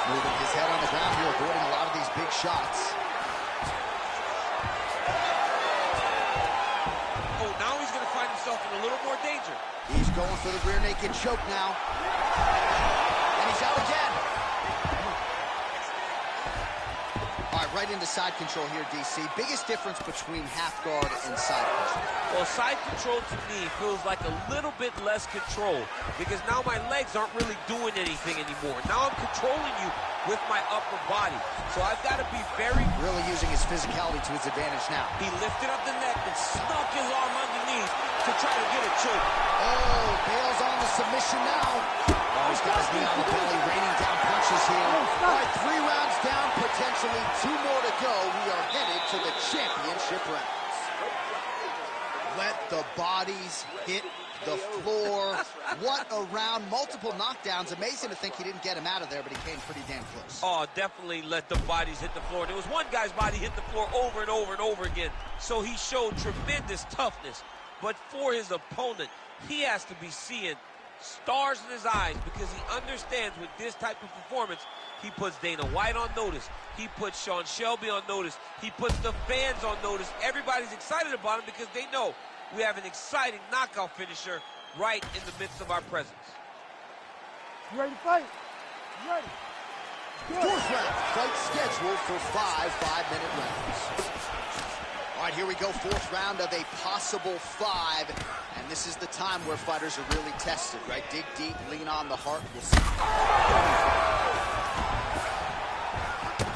Moving his head on the ground here, avoiding a lot of these big shots. Oh, now he's going to find himself in a little more danger. He's going for the rear naked choke now. And he's out again. All right, right into side control here, DC. Biggest difference between half guard and side control? Well, side control to me feels like a little bit less control because now my legs aren't really doing anything anymore. Now I'm controlling you with my upper body. So I've got to be really using his physicality to his advantage now. He lifted up the neck and snuck his arm underneath to try to get a choke. Oh, Bale's on the submission now. Oh, he's got his knee on the belly, raining down punches here. All right, 3 rounds down, potentially 2 more to go. We are headed to the championship rounds. Let the bodies hit the floor. What a round. Multiple knockdowns. Amazing to think he didn't get him out of there, but he came pretty damn close. Oh, definitely let the bodies hit the floor. There was one guy's body hit the floor over and over and over again. So he showed tremendous toughness. But for his opponent, he has to be seeing stars in his eyes because he understands with this type of performance, he puts Dana White on notice. He puts Sean Shelby on notice. He puts the fans on notice. Everybody's excited about him because they know we have an exciting knockout finisher right in the midst of our presence. You ready to fight? You ready? Fourth round, fight scheduled for 5 5-minute rounds. All right, here we go, 4th round of a possible 5. And this is the time where fighters are really tested, right? Dig deep, lean on the heart. We'll see.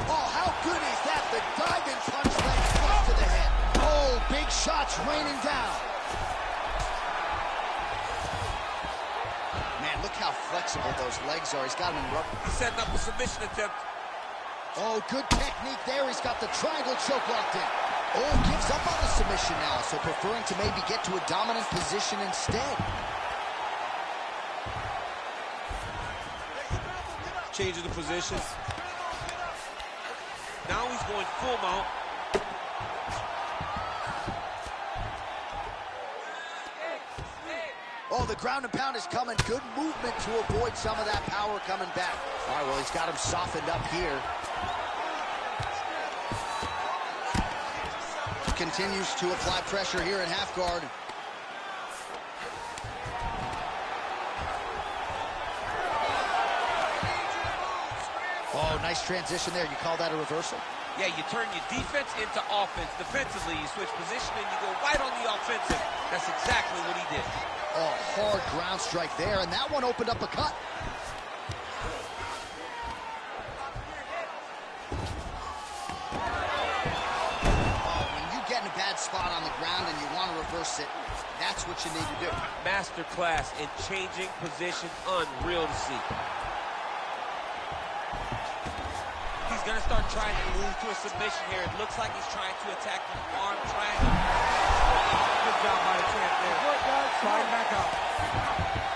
Oh, how good is that? The diving punch lands close to the head. Oh, big shots raining down. Man, look how flexible those legs are. He's got him in rubber. He's setting up a submission attempt. Oh, good technique there. He's got the triangle choke locked in. Oh, gives up on the submission now, so preferring to maybe get to a dominant position instead. Changing the position. Now he's going full mount. Oh, the ground and pound is coming. Good movement to avoid some of that power coming back. All right, well, he's got him softened up here. Continues to apply pressure here in half guard. Oh, nice transition there. You call that a reversal? Yeah, you turn your defense into offense. Defensively, you switch position and you go right on the offensive. That's exactly what he did. Oh, hard ground strike there, and that one opened up a cut. Spot on the ground and you want to reverse it, that's what you need to do. Masterclass in changing position, unreal to see. He's going to start trying to move to a submission here. It looks like he's trying to attack the arm triangle. Good job by the champ there. Slide back up.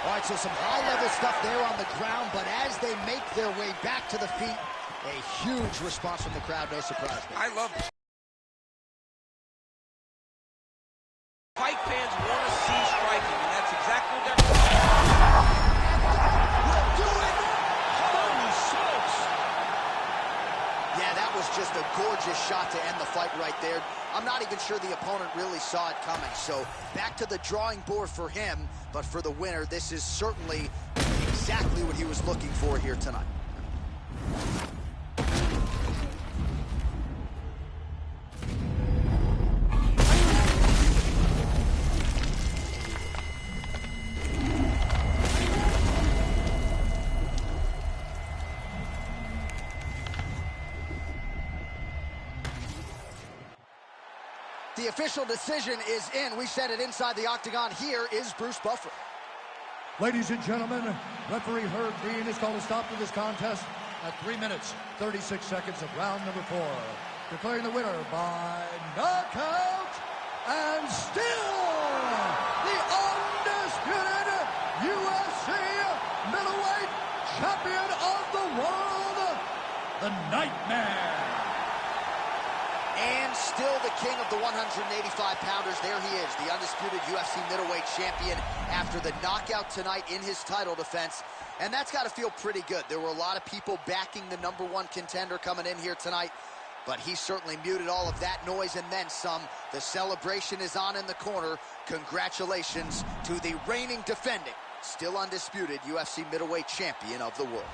All right, so some high-level stuff there on the ground, but as they make their way back to the feet, a huge response from the crowd, no surprise. I love it. Fight fans want to see striking, and that's exactly what they're doing. We'll do it! Holy smokes! Yeah, that was just a gorgeous shot to end the fight right there. I'm not even sure the opponent really saw it coming. So back to the drawing board for him, but for the winner, this is certainly exactly what he was looking for here tonight. The official decision is in. We said it inside the octagon. Here is Bruce Buffer. Ladies and gentlemen, referee Herb Dean has called a stop to this contest at 3 minutes, 36 seconds of round number 4. Declaring the winner by knockout and still the undisputed UFC middleweight champion of the world, the Nightmare. And still the king of the 185-pounders. There he is, the undisputed UFC middleweight champion after the knockout tonight in his title defense. And that's got to feel pretty good. There were a lot of people backing the #1 contender coming in here tonight, but he certainly muted all of that noise and then some. The celebration is on in the corner. Congratulations to the reigning, defending, still undisputed UFC middleweight champion of the world.